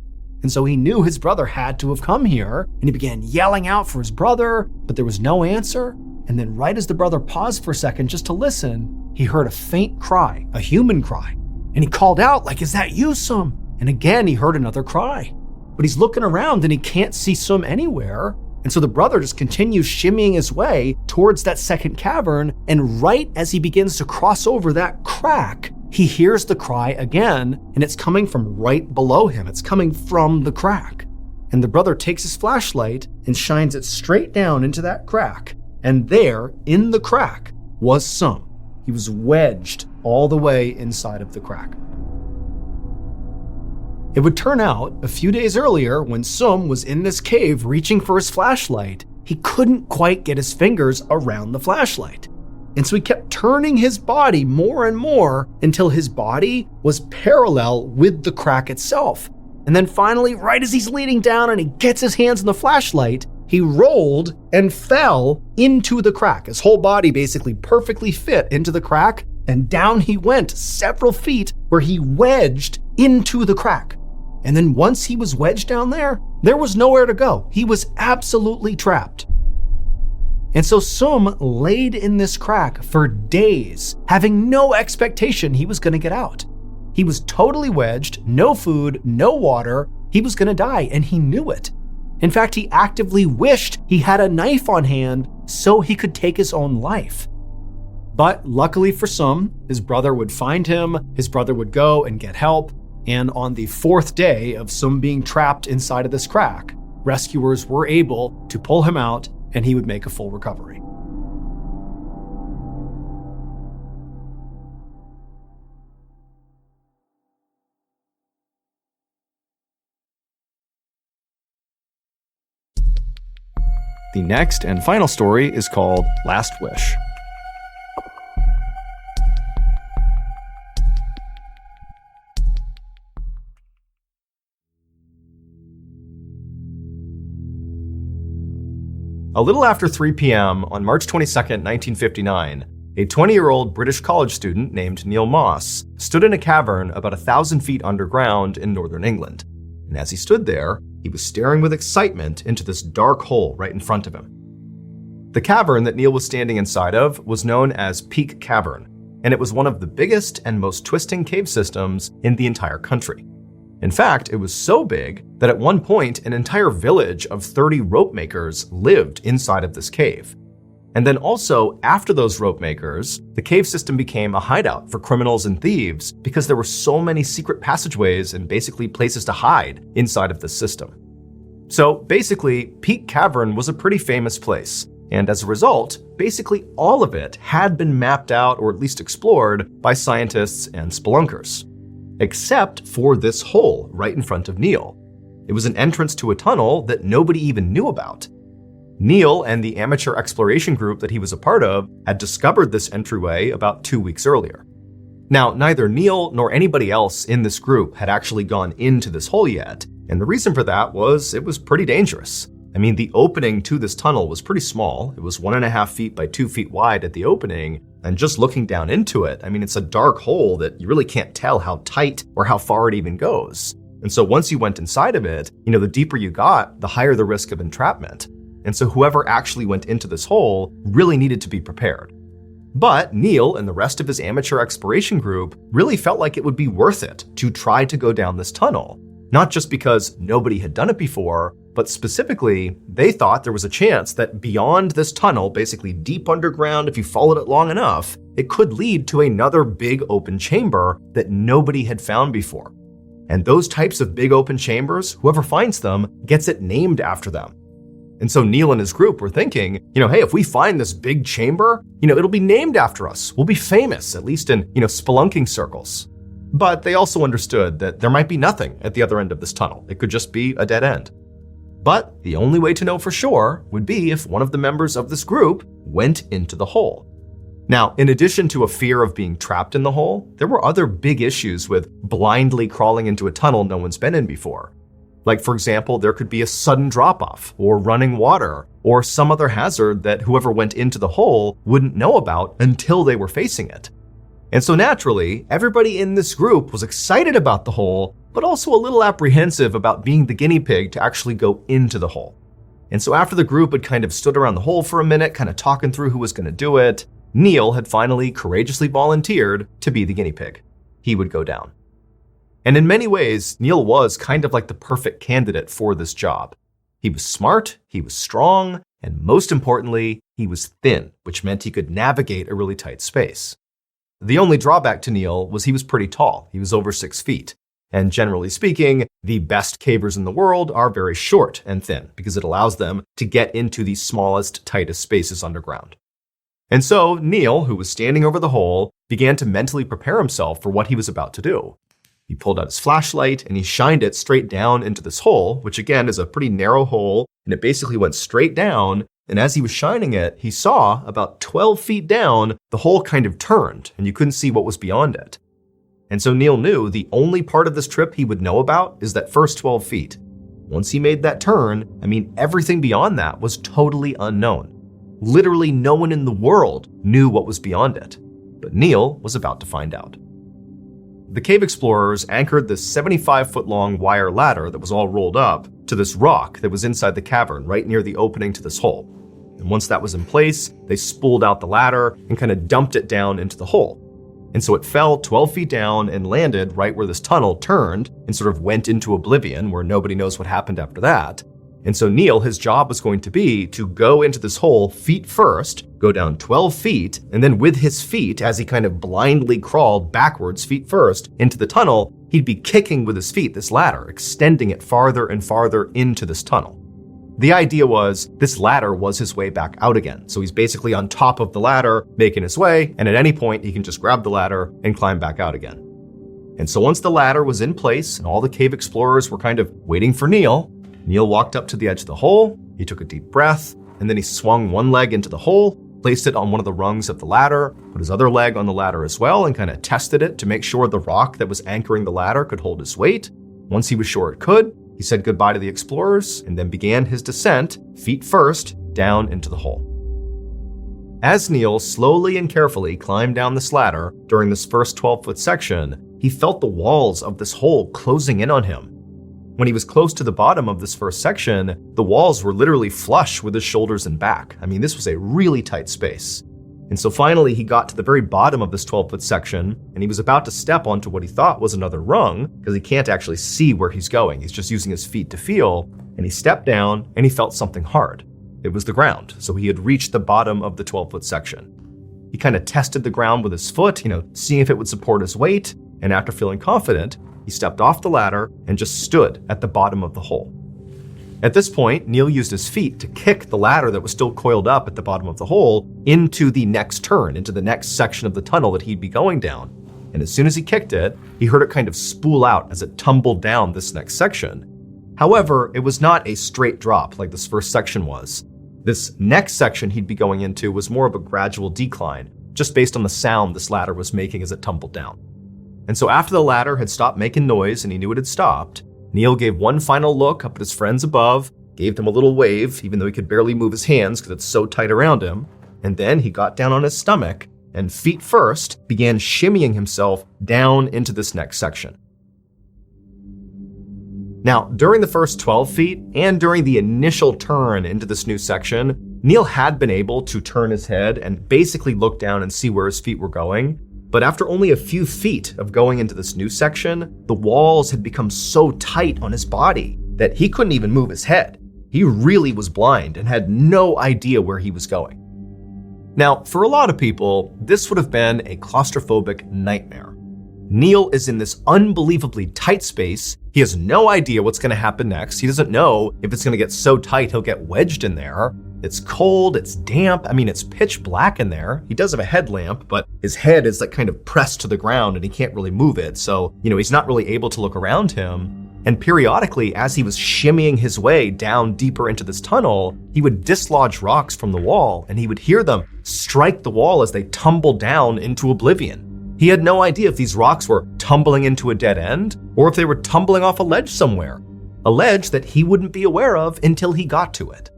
And so he knew his brother had to have come here, and he began yelling out for his brother, but there was no answer. And then right as the brother paused for a second just to listen, he heard a faint cry, a human cry. And he called out like, "Is that you, Sum?" And again, he heard another cry. But he's looking around and he can't see Sum anywhere. And so the brother just continues shimmying his way towards that second cavern, and right as he begins to cross over that crack, he hears the cry again, and it's coming from right below him. It's coming from the crack. And the brother takes his flashlight and shines it straight down into that crack, and there, in the crack, was Sum. He was wedged all the way inside of the crack. It would turn out, a few days earlier, when Sum was in this cave reaching for his flashlight, he couldn't quite get his fingers around the flashlight. And so he kept turning his body more and more until his body was parallel with the crack itself. And then finally, right as he's leaning down and he gets his hands on the flashlight, he rolled and fell into the crack. His whole body basically perfectly fit into the crack, and down he went several feet where he wedged into the crack. And then once he was wedged down there was nowhere to go. He was absolutely trapped. And so Sum laid in this crack for days, having no expectation he was going to get out. He was totally wedged, no food, no water. He was going to die, and he knew it. In fact, he actively wished he had a knife on hand so he could take his own life. But luckily for Sum, his brother would find him, his brother would go and get help, and on the 4th day of Sum being trapped inside of this crack, rescuers were able to pull him out and he would make a full recovery. The next and final story is called Last Wish. A little after 3 p.m. on March 22, 1959, a 20-year-old British college student named Neil Moss stood in a cavern about 1,000 feet underground in northern England. And as he stood there, he was staring with excitement into this dark hole right in front of him. The cavern that Neil was standing inside of was known as Peak Cavern, and it was one of the biggest and most twisting cave systems in the entire country. In fact, it was so big that at one point an entire village of 30 rope makers lived inside of this cave. And then also, after those rope makers, the cave system became a hideout for criminals and thieves because there were so many secret passageways and basically places to hide inside of the system. So basically, Peak Cavern was a pretty famous place, and as a result, basically all of it had been mapped out or at least explored by scientists and spelunkers. Except for this hole right in front of Neil. It was an entrance to a tunnel that nobody even knew about. Neil and the amateur exploration group that he was a part of had discovered this entryway about 2 weeks earlier. Now, neither Neil nor anybody else in this group had actually gone into this hole yet, and the reason for that was it was pretty dangerous. I mean, the opening to this tunnel was pretty small. It was 1.5 feet by 2 feet wide at the opening, and just looking down into it, I mean, it's a dark hole that you really can't tell how tight or how far it even goes. And so once you went inside of it, the deeper you got, the higher the risk of entrapment. And so whoever actually went into this hole really needed to be prepared. But Neil and the rest of his amateur exploration group really felt like it would be worth it to try to go down this tunnel. Not just because nobody had done it before, but specifically, they thought there was a chance that beyond this tunnel, basically deep underground, if you followed it long enough, it could lead to another big open chamber that nobody had found before. And those types of big open chambers, whoever finds them, gets it named after them. And so Neil and his group were thinking, hey, if we find this big chamber, it'll be named after us. We'll be famous, at least in, spelunking circles. But they also understood that there might be nothing at the other end of this tunnel. It could just be a dead end. But the only way to know for sure would be if one of the members of this group went into the hole. Now, in addition to a fear of being trapped in the hole, there were other big issues with blindly crawling into a tunnel no one's been in before. Like, for example, there could be a sudden drop-off, or running water, or some other hazard that whoever went into the hole wouldn't know about until they were facing it. And so naturally, everybody in this group was excited about the hole, but also a little apprehensive about being the guinea pig to actually go into the hole. And so after the group had kind of stood around the hole for a minute, kind of talking through who was going to do it, Neil had finally courageously volunteered to be the guinea pig. He would go down. And in many ways, Neil was kind of like the perfect candidate for this job. He was smart, he was strong, and most importantly, he was thin, which meant he could navigate a really tight space. The only drawback to Neil was he was pretty tall. He was over 6 feet. And generally speaking, the best cavers in the world are very short and thin because it allows them to get into the smallest, tightest spaces underground. And so Neil, who was standing over the hole, began to mentally prepare himself for what he was about to do. He pulled out his flashlight and he shined it straight down into this hole, which again is a pretty narrow hole, and it basically went straight down. And as he was shining it, he saw about 12 feet down, the hole kind of turned and you couldn't see what was beyond it. And so Neil knew the only part of this trip he would know about is that first 12 feet. Once he made that turn, everything beyond that was totally unknown. Literally no one in the world knew what was beyond it. But Neil was about to find out. The cave explorers anchored this 75-foot-long wire ladder that was all rolled up to this rock that was inside the cavern right near the opening to this hole. And once that was in place, they spooled out the ladder and kind of dumped it down into the hole. And so it fell 12 feet down and landed right where this tunnel turned and sort of went into oblivion where nobody knows what happened after that. And so Neil, his job was going to be to go into this hole feet first, go down 12 feet, and then with his feet, as he kind of blindly crawled backwards feet first into the tunnel, he'd be kicking with his feet this ladder, extending it farther and farther into this tunnel. The idea was this ladder was his way back out again. So he's basically on top of the ladder, making his way, and at any point he can just grab the ladder and climb back out again. And so once the ladder was in place and all the cave explorers were kind of waiting for Neil walked up to the edge of the hole, he took a deep breath, and then he swung one leg into the hole, placed it on one of the rungs of the ladder, put his other leg on the ladder as well, and kind of tested it to make sure the rock that was anchoring the ladder could hold his weight. Once he was sure it could, he said goodbye to the explorers and then began his descent, feet first, down into the hole. As Neil slowly and carefully climbed down this ladder during this first 12-foot section, he felt the walls of this hole closing in on him. When he was close to the bottom of this first section, the walls were literally flush with his shoulders and back. This was a really tight space. And so finally he got to the very bottom of this 12-foot section, and he was about to step onto what he thought was another rung, because he can't actually see where he's going. He's just using his feet to feel, and he stepped down and he felt something hard. It was the ground, so he had reached the bottom of the 12-foot section. He kind of tested the ground with his foot, seeing if it would support his weight, and after feeling confident, he stepped off the ladder and just stood at the bottom of the hole. At this point, Neil used his feet to kick the ladder that was still coiled up at the bottom of the hole into the next turn, into the next section of the tunnel that he'd be going down. And as soon as he kicked it, he heard it kind of spool out as it tumbled down this next section. However, it was not a straight drop like this first section was. This next section he'd be going into was more of a gradual decline, just based on the sound this ladder was making as it tumbled down. And so after the ladder had stopped making noise and he knew it had stopped, Neil gave one final look up at his friends above, gave them a little wave, even though he could barely move his hands because it's so tight around him, and then he got down on his stomach and feet first began shimmying himself down into this next section. Now, during the first 12 feet and during the initial turn into this new section, Neil had been able to turn his head and basically look down and see where his feet were going. But after only a few feet of going into this new section, the walls had become so tight on his body that he couldn't even move his head. He really was blind and had no idea where he was going. Now, for a lot of people, this would have been a claustrophobic nightmare. Neil is in this unbelievably tight space. He has no idea what's going to happen next. He doesn't know if it's going to get so tight he'll get wedged in there. It's cold, it's damp, it's pitch black in there. He does have a headlamp, but his head is kind of pressed to the ground and he can't really move it. So, he's not really able to look around him. And periodically, as he was shimmying his way down deeper into this tunnel, he would dislodge rocks from the wall and he would hear them strike the wall as they tumbled down into oblivion. He had no idea if these rocks were tumbling into a dead end or if they were tumbling off a ledge somewhere, a ledge that he wouldn't be aware of until he got to it.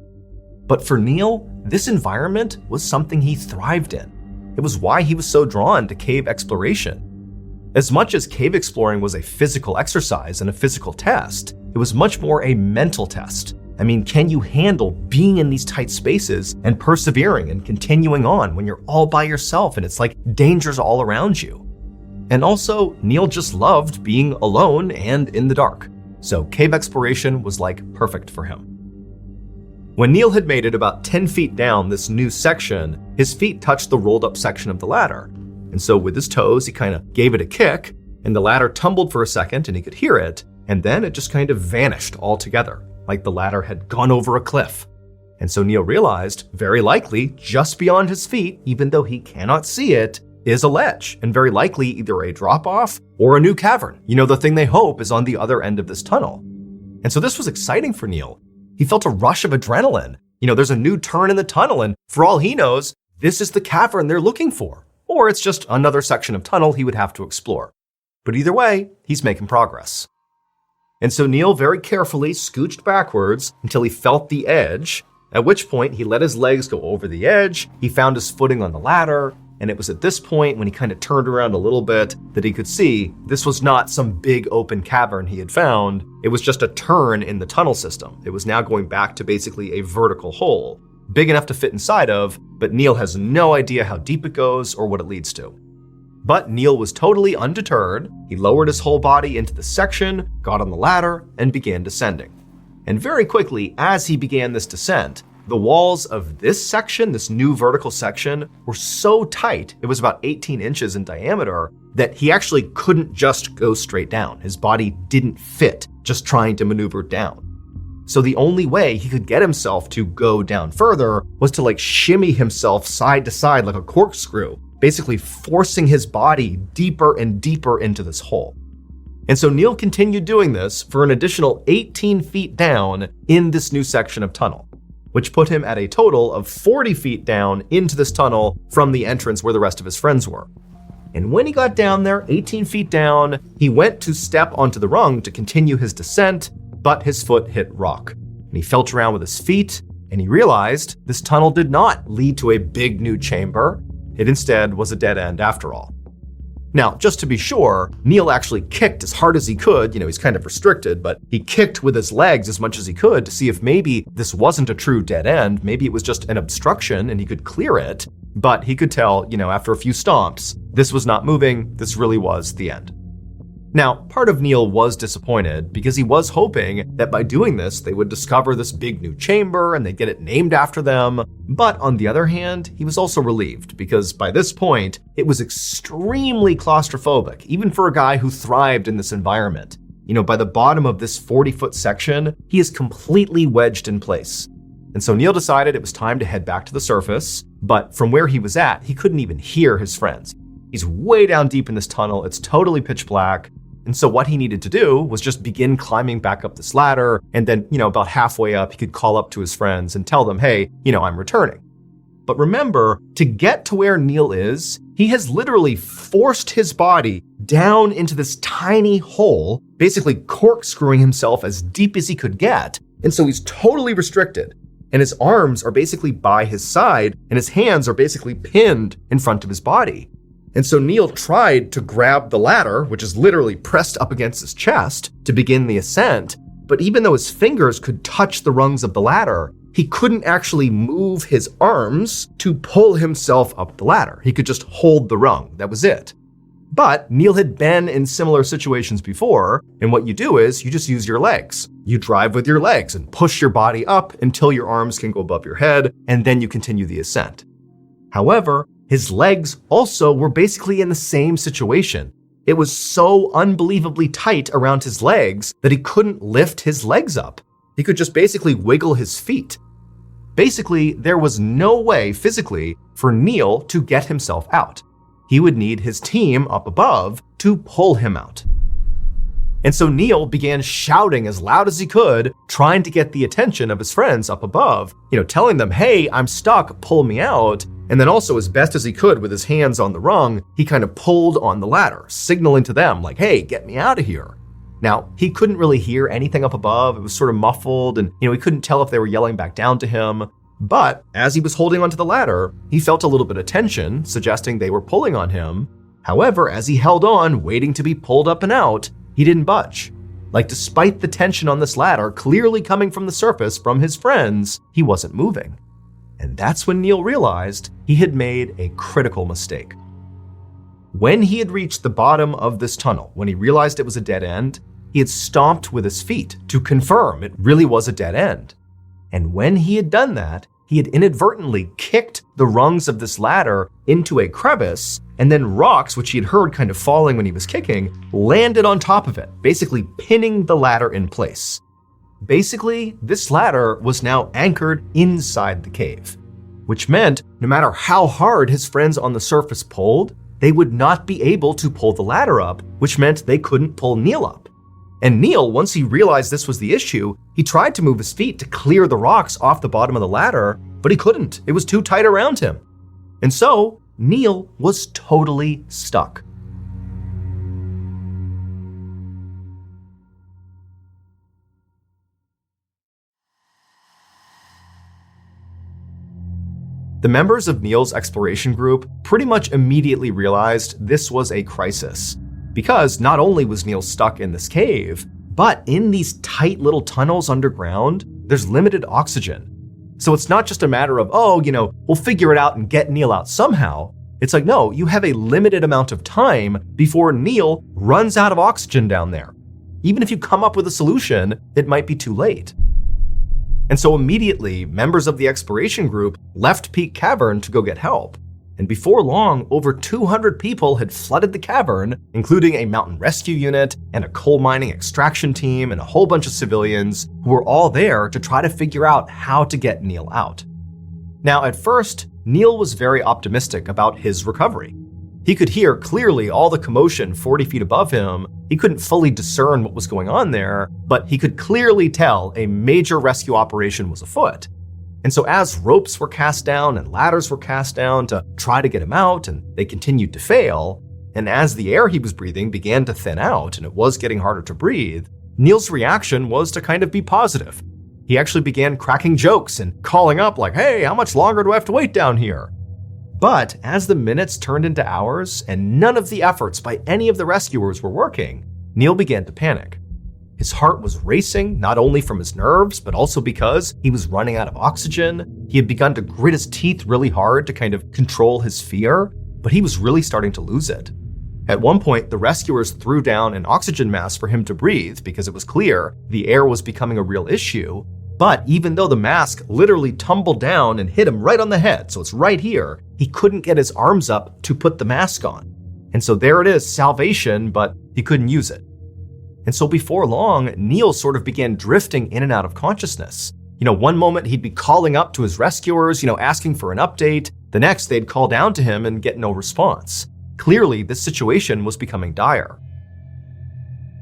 But for Neil, this environment was something he thrived in. It was why he was so drawn to cave exploration. As much as cave exploring was a physical exercise and a physical test, it was much more a mental test. Can you handle being in these tight spaces and persevering and continuing on when you're all by yourself and it's like dangers all around you? And also, Neil just loved being alone and in the dark. So cave exploration was perfect for him. When Neil had made it about 10 feet down this new section, his feet touched the rolled up section of the ladder. And so with his toes, he kind of gave it a kick, and the ladder tumbled for a second and he could hear it, and then it just kind of vanished altogether, like the ladder had gone over a cliff. And so Neil realized, very likely, just beyond his feet, even though he cannot see it, is a ledge, and very likely either a drop-off or a new cavern. The thing they hope is on the other end of this tunnel. And so this was exciting for Neil. He felt a rush of adrenaline. There's a new turn in the tunnel, and for all he knows, this is the cavern they're looking for. Or it's just another section of tunnel he would have to explore. But either way, he's making progress. And so Neil very carefully scooched backwards until he felt the edge, at which point he let his legs go over the edge, he found his footing on the ladder, and it was at this point when he kind of turned around a little bit that he could see this was not some big open cavern he had found, it was just a turn in the tunnel system. It was now going back to basically a vertical hole, big enough to fit inside of, but Neil has no idea how deep it goes or what it leads to. But Neil was totally undeterred. He lowered his whole body into the section, got on the ladder, and began descending. And very quickly, as he began this descent, the walls of this section, this new vertical section, were so tight, it was about 18 inches in diameter, that he actually couldn't just go straight down. His body didn't fit just trying to maneuver down. So the only way he could get himself to go down further was to shimmy himself side to side like a corkscrew, basically forcing his body deeper and deeper into this hole. And so Neil continued doing this for an additional 18 feet down in this new section of tunnel, which put him at a total of 40 feet down into this tunnel from the entrance where the rest of his friends were. And when he got down there, 18 feet down, he went to step onto the rung to continue his descent, but his foot hit rock. And he felt around with his feet, and he realized this tunnel did not lead to a big new chamber. It instead was a dead end after all. Now, just to be sure, Neil actually kicked as hard as he could. He's kind of restricted, but he kicked with his legs as much as he could to see if maybe this wasn't a true dead end. Maybe it was just an obstruction and he could clear it. But he could tell, after a few stomps, this was not moving. This really was the end. Now, part of Neil was disappointed because he was hoping that by doing this, they would discover this big new chamber and they'd get it named after them. But on the other hand, he was also relieved because by this point, it was extremely claustrophobic, even for a guy who thrived in this environment. By the bottom of this 40-foot section, he is completely wedged in place. And so Neil decided it was time to head back to the surface, but from where he was at, he couldn't even hear his friends. He's way down deep in this tunnel, it's totally pitch black. And so what he needed to do was just begin climbing back up this ladder, and then, about halfway up, he could call up to his friends and tell them, hey, I'm returning. But remember, to get to where Neil is, he has literally forced his body down into this tiny hole, basically corkscrewing himself as deep as he could get. And so he's totally restricted. And his arms are basically by his side, and his hands are basically pinned in front of his body. And so Neil tried to grab the ladder, which is literally pressed up against his chest, to begin the ascent. But even though his fingers could touch the rungs of the ladder, he couldn't actually move his arms to pull himself up the ladder. He could just hold the rung. That was it. But Neil had been in similar situations before, and what you do is you just use your legs. You drive with your legs and push your body up until your arms can go above your head, and then you continue the ascent. However, his legs also were basically in the same situation. It was so unbelievably tight around his legs that he couldn't lift his legs up. He could just basically wiggle his feet. Basically, there was no way physically for Neil to get himself out. He would need his team up above to pull him out. And so Neil began shouting as loud as he could, trying to get the attention of his friends up above, telling them, hey, I'm stuck, pull me out. And then also, as best as he could with his hands on the rung, he kind of pulled on the ladder, signaling to them like, hey, get me out of here. Now, he couldn't really hear anything up above. It was sort of muffled and, he couldn't tell if they were yelling back down to him. But as he was holding onto the ladder, he felt a little bit of tension, suggesting they were pulling on him. However, as he held on, waiting to be pulled up and out, he didn't budge. Despite the tension on this ladder clearly coming from the surface from his friends, he wasn't moving. And that's when Neil realized he had made a critical mistake. When he had reached the bottom of this tunnel, when he realized it was a dead end, he had stomped with his feet to confirm it really was a dead end. And when he had done that, he had inadvertently kicked the rungs of this ladder into a crevice, and then rocks, which he had heard kind of falling when he was kicking, landed on top of it, basically pinning the ladder in place. Basically, this ladder was now anchored inside the cave, which meant no matter how hard his friends on the surface pulled, they would not be able to pull the ladder up, which meant they couldn't pull Neil up. And Neil, once he realized this was the issue, he tried to move his feet to clear the rocks off the bottom of the ladder, but he couldn't. It was too tight around him. And so, Neil was totally stuck. The members of Neil's exploration group pretty much immediately realized this was a crisis, because not only was Neil stuck in this cave, but in these tight little tunnels underground, there's limited oxygen. So it's not just a matter of, we'll figure it out and get Neil out somehow. It's like, no, you have a limited amount of time before Neil runs out of oxygen down there. Even if you come up with a solution, it might be too late. And so immediately, members of the exploration group left Peak Cavern to go get help. And before long, over 200 people had flooded the cavern, including a mountain rescue unit and a coal mining extraction team and a whole bunch of civilians who were all there to try to figure out how to get Neil out. Now, at first, Neil was very optimistic about his recovery. He could hear clearly all the commotion 40 feet above him. He couldn't fully discern what was going on there, but he could clearly tell a major rescue operation was afoot. And so as ropes were cast down and ladders were cast down to try to get him out, and they continued to fail, and as the air he was breathing began to thin out and it was getting harder to breathe, Neil's reaction was to kind of be positive. He actually began cracking jokes and calling up like, "Hey, how much longer do I have to wait down here?" But as the minutes turned into hours and none of the efforts by any of the rescuers were working, Neil began to panic. His heart was racing, not only from his nerves, but also because he was running out of oxygen. He had begun to grit his teeth really hard to kind of control his fear, but he was really starting to lose it. At one point, the rescuers threw down an oxygen mask for him to breathe because it was clear the air was becoming a real issue. But even though the mask literally tumbled down and hit him right on the head, so it's right here, he couldn't get his arms up to put the mask on. And so there it is, salvation, but he couldn't use it. And so before long, Neil sort of began drifting in and out of consciousness. One moment he'd be calling up to his rescuers, asking for an update. The next, they'd call down to him and get no response. Clearly, this situation was becoming dire.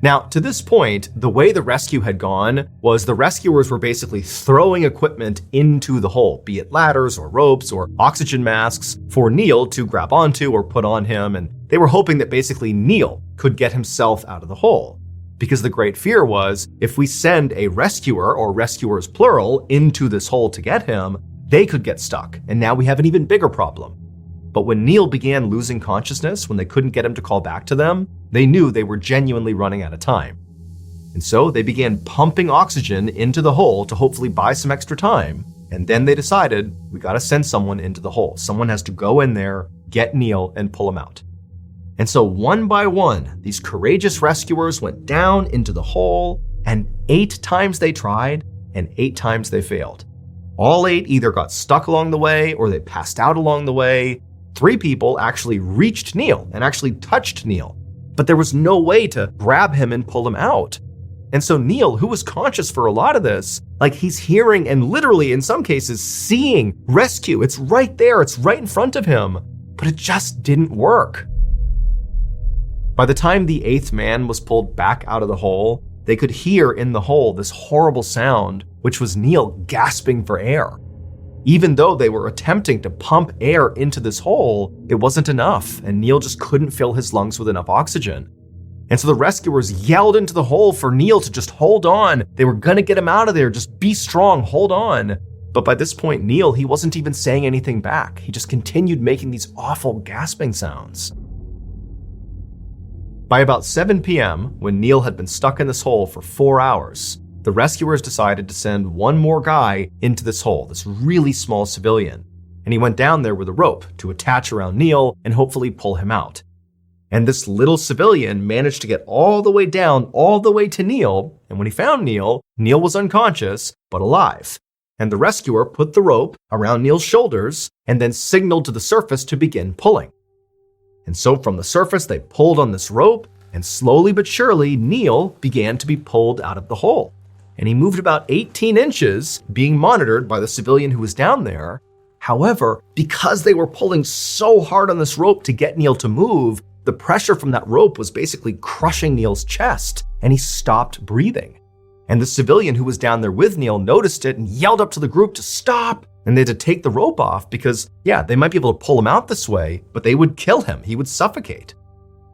Now, to this point, the way the rescue had gone was the rescuers were basically throwing equipment into the hole, be it ladders or ropes or oxygen masks, for Neil to grab onto or put on him, and they were hoping that basically Neil could get himself out of the hole. Because the great fear was, if we send a rescuer, or rescuers plural, into this hole to get him, they could get stuck, and now we have an even bigger problem. But when Neil began losing consciousness, when they couldn't get him to call back to them, they knew they were genuinely running out of time. And so they began pumping oxygen into the hole to hopefully buy some extra time. And then they decided, we gotta send someone into the hole. Someone has to go in there, get Neil, and pull him out. And so one by one, these courageous rescuers went down into the hole, and 8 times they tried, and 8 times they failed. All 8 either got stuck along the way or they passed out along the way. 3 people actually reached Neil and actually touched Neil, but there was no way to grab him and pull him out. And so Neil, who was conscious for a lot of this, he's hearing and literally in some cases seeing rescue. It's right there, it's right in front of him, but it just didn't work. By the time the 8th man was pulled back out of the hole, they could hear in the hole this horrible sound, which was Neil gasping for air. Even though they were attempting to pump air into this hole, it wasn't enough, and Neil just couldn't fill his lungs with enough oxygen. And so the rescuers yelled into the hole for Neil to just hold on. They were gonna get him out of there, just be strong, hold on. But by this point, Neil, he wasn't even saying anything back. He just continued making these awful gasping sounds. By about 7 p.m., when Neil had been stuck in this hole for 4 hours, the rescuers decided to send one more guy into this hole, this really small civilian. And he went down there with a rope to attach around Neil and hopefully pull him out. And this little civilian managed to get all the way down, all the way to Neil. And when he found Neil, Neil was unconscious, but alive. And the rescuer put the rope around Neil's shoulders and then signaled to the surface to begin pulling. And so from the surface, they pulled on this rope, and slowly but surely, Neil began to be pulled out of the hole. And he moved about 18 inches, being monitored by the civilian who was down there. However, because they were pulling so hard on this rope to get Neil to move, the pressure from that rope was basically crushing Neil's chest, and he stopped breathing. And the civilian who was down there with Neil noticed it and yelled up to the group to stop, and they had to take the rope off because, yeah, they might be able to pull him out this way, but they would kill him. He would suffocate.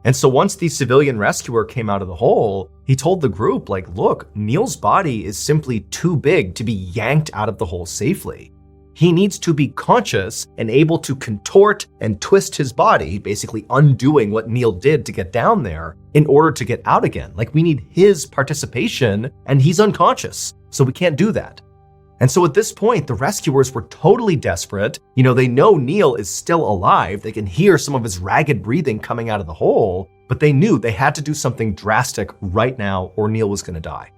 And so once the civilian rescuer came out of the hole, he told the group, like, look, Neil's body is simply too big to be yanked out of the hole safely. He needs to be conscious and able to contort and twist his body, basically undoing what Neil did to get down there in order to get out again. Like, we need his participation, and he's unconscious, so we can't do that. And so at this point, the rescuers were totally desperate. They know Neil is still alive. They can hear some of his ragged breathing coming out of the hole, but they knew they had to do something drastic right now or Neil was going to die.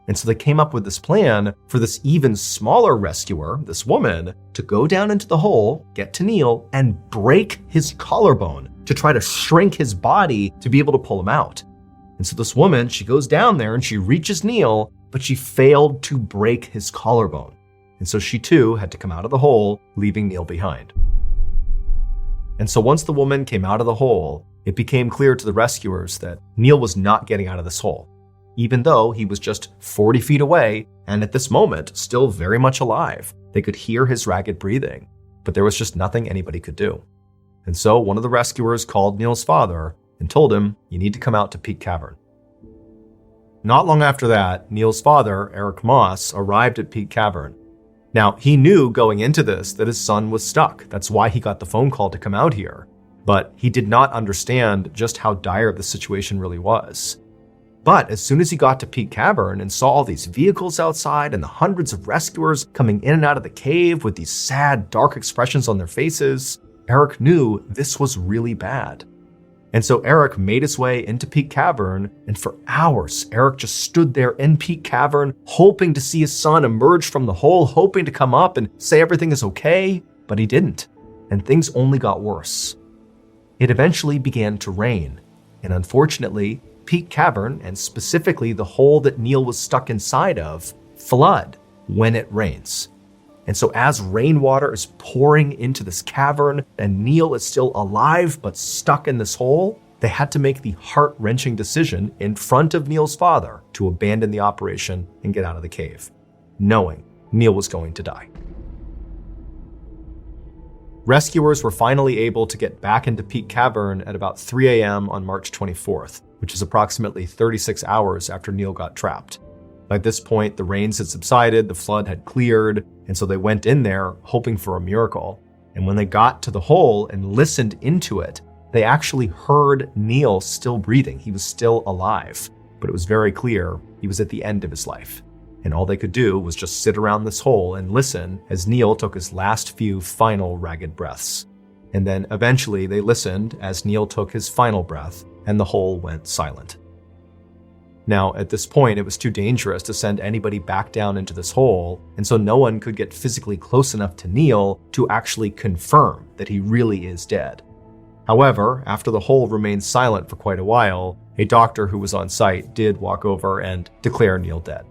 And so they came up with this plan for this even smaller rescuer, this woman, to go down into the hole, get to Neil, and break his collarbone to try to shrink his body to be able to pull him out. And so this woman, she goes down there and she reaches Neil, but she failed to break his collarbone. And so she too had to come out of the hole, leaving Neil behind. And so once the woman came out of the hole, it became clear to the rescuers that Neil was not getting out of this hole, even though he was just 40 feet away and at this moment still very much alive. They could hear his ragged breathing, but there was just nothing anybody could do. And so one of the rescuers called Neil's father and told him, you need to come out to Peak Cavern. Not long after that, Neil's father, Eric Moss, arrived at Peak Cavern. Now, he knew going into this that his son was stuck. That's why he got the phone call to come out here. But he did not understand just how dire the situation really was. But as soon as he got to Peak Cavern and saw all these vehicles outside and the hundreds of rescuers coming in and out of the cave with these sad, dark expressions on their faces, Eric knew this was really bad. And so Eric made his way into Peak Cavern, and for hours, Eric just stood there in Peak Cavern, hoping to see his son emerge from the hole, hoping to come up and say everything is okay, but he didn't, and things only got worse. It eventually began to rain, and unfortunately, Peak Cavern, and specifically the hole that Neil was stuck inside of, flood when it rains. And so as rainwater is pouring into this cavern and Neil is still alive but stuck in this hole, they had to make the heart-wrenching decision in front of Neil's father to abandon the operation and get out of the cave, knowing Neil was going to die. Rescuers were finally able to get back into Peak Cavern at about 3 a.m. on March 24th, which is approximately 36 hours after Neil got trapped. By this point, the rains had subsided, the flood had cleared, and so they went in there hoping for a miracle. And when they got to the hole and listened into it, they actually heard Neil still breathing. He was still alive, but it was very clear he was at the end of his life. And all they could do was just sit around this hole and listen as Neil took his last few final ragged breaths. And then eventually they listened as Neil took his final breath and the hole went silent. Now, at this point, it was too dangerous to send anybody back down into this hole, and so no one could get physically close enough to Neil to actually confirm that he really is dead. However, after the hole remained silent for quite a while, a doctor who was on site did walk over and declare Neil dead.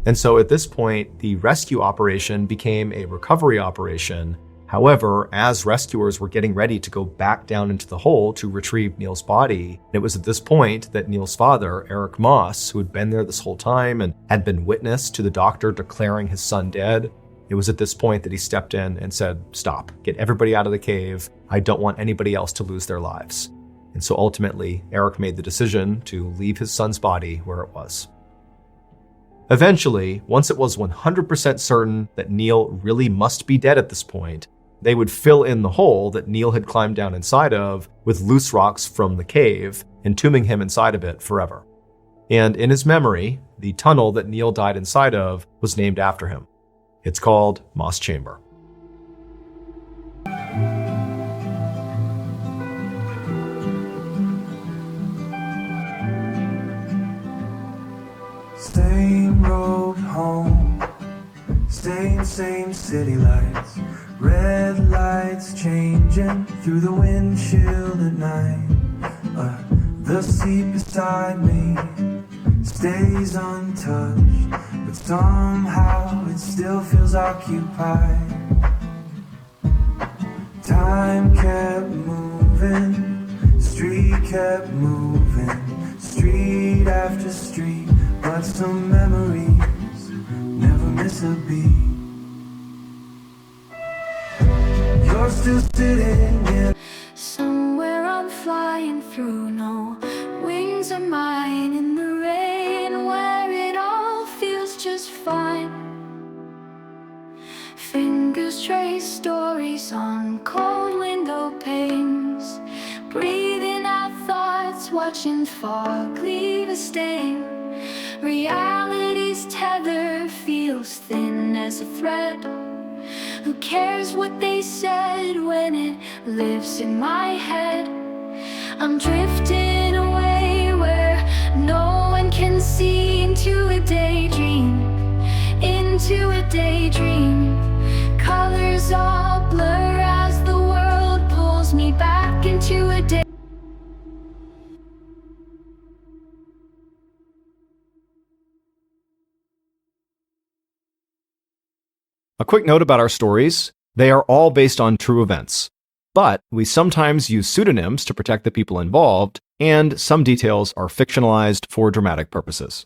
And so at this point, the rescue operation became a recovery operation. However, as rescuers were getting ready to go back down into the hole to retrieve Neil's body, it was at this point that Neil's father, Eric Moss, who had been there this whole time and had been witness to the doctor declaring his son dead, it was at this point that he stepped in and said, "Stop, get everybody out of the cave. I don't want anybody else to lose their lives." And so ultimately, Eric made the decision to leave his son's body where it was. Eventually, once it was 100% certain that Neil really must be dead at this point, they would fill in the hole that Neil had climbed down inside of with loose rocks from the cave, entombing him inside of it forever. And in his memory, the tunnel that Neil died inside of was named after him. It's called Moss Chamber. Same road home, same city lights, red lights changing through the windshield at night. The seat beside me stays untouched, but somehow it still feels occupied. Time kept moving, street kept moving, street after street, but some memories never miss a beat. You're still sitting in. Somewhere I'm flying through, no wings are mine, in the rain where it all feels just fine. Fingers trace stories on cold window panes, breathing out thoughts, watching fog leave a stain. Reality's tether feels thin as a thread. Who cares what they said when it lives in my head? I'm drifting away where no one can see, into a daydream, into a daydream. Colors all blur as the world pulls me back into a day. A quick note about our stories: they are all based on true events, but we sometimes use pseudonyms to protect the people involved, and some details are fictionalized for dramatic purposes.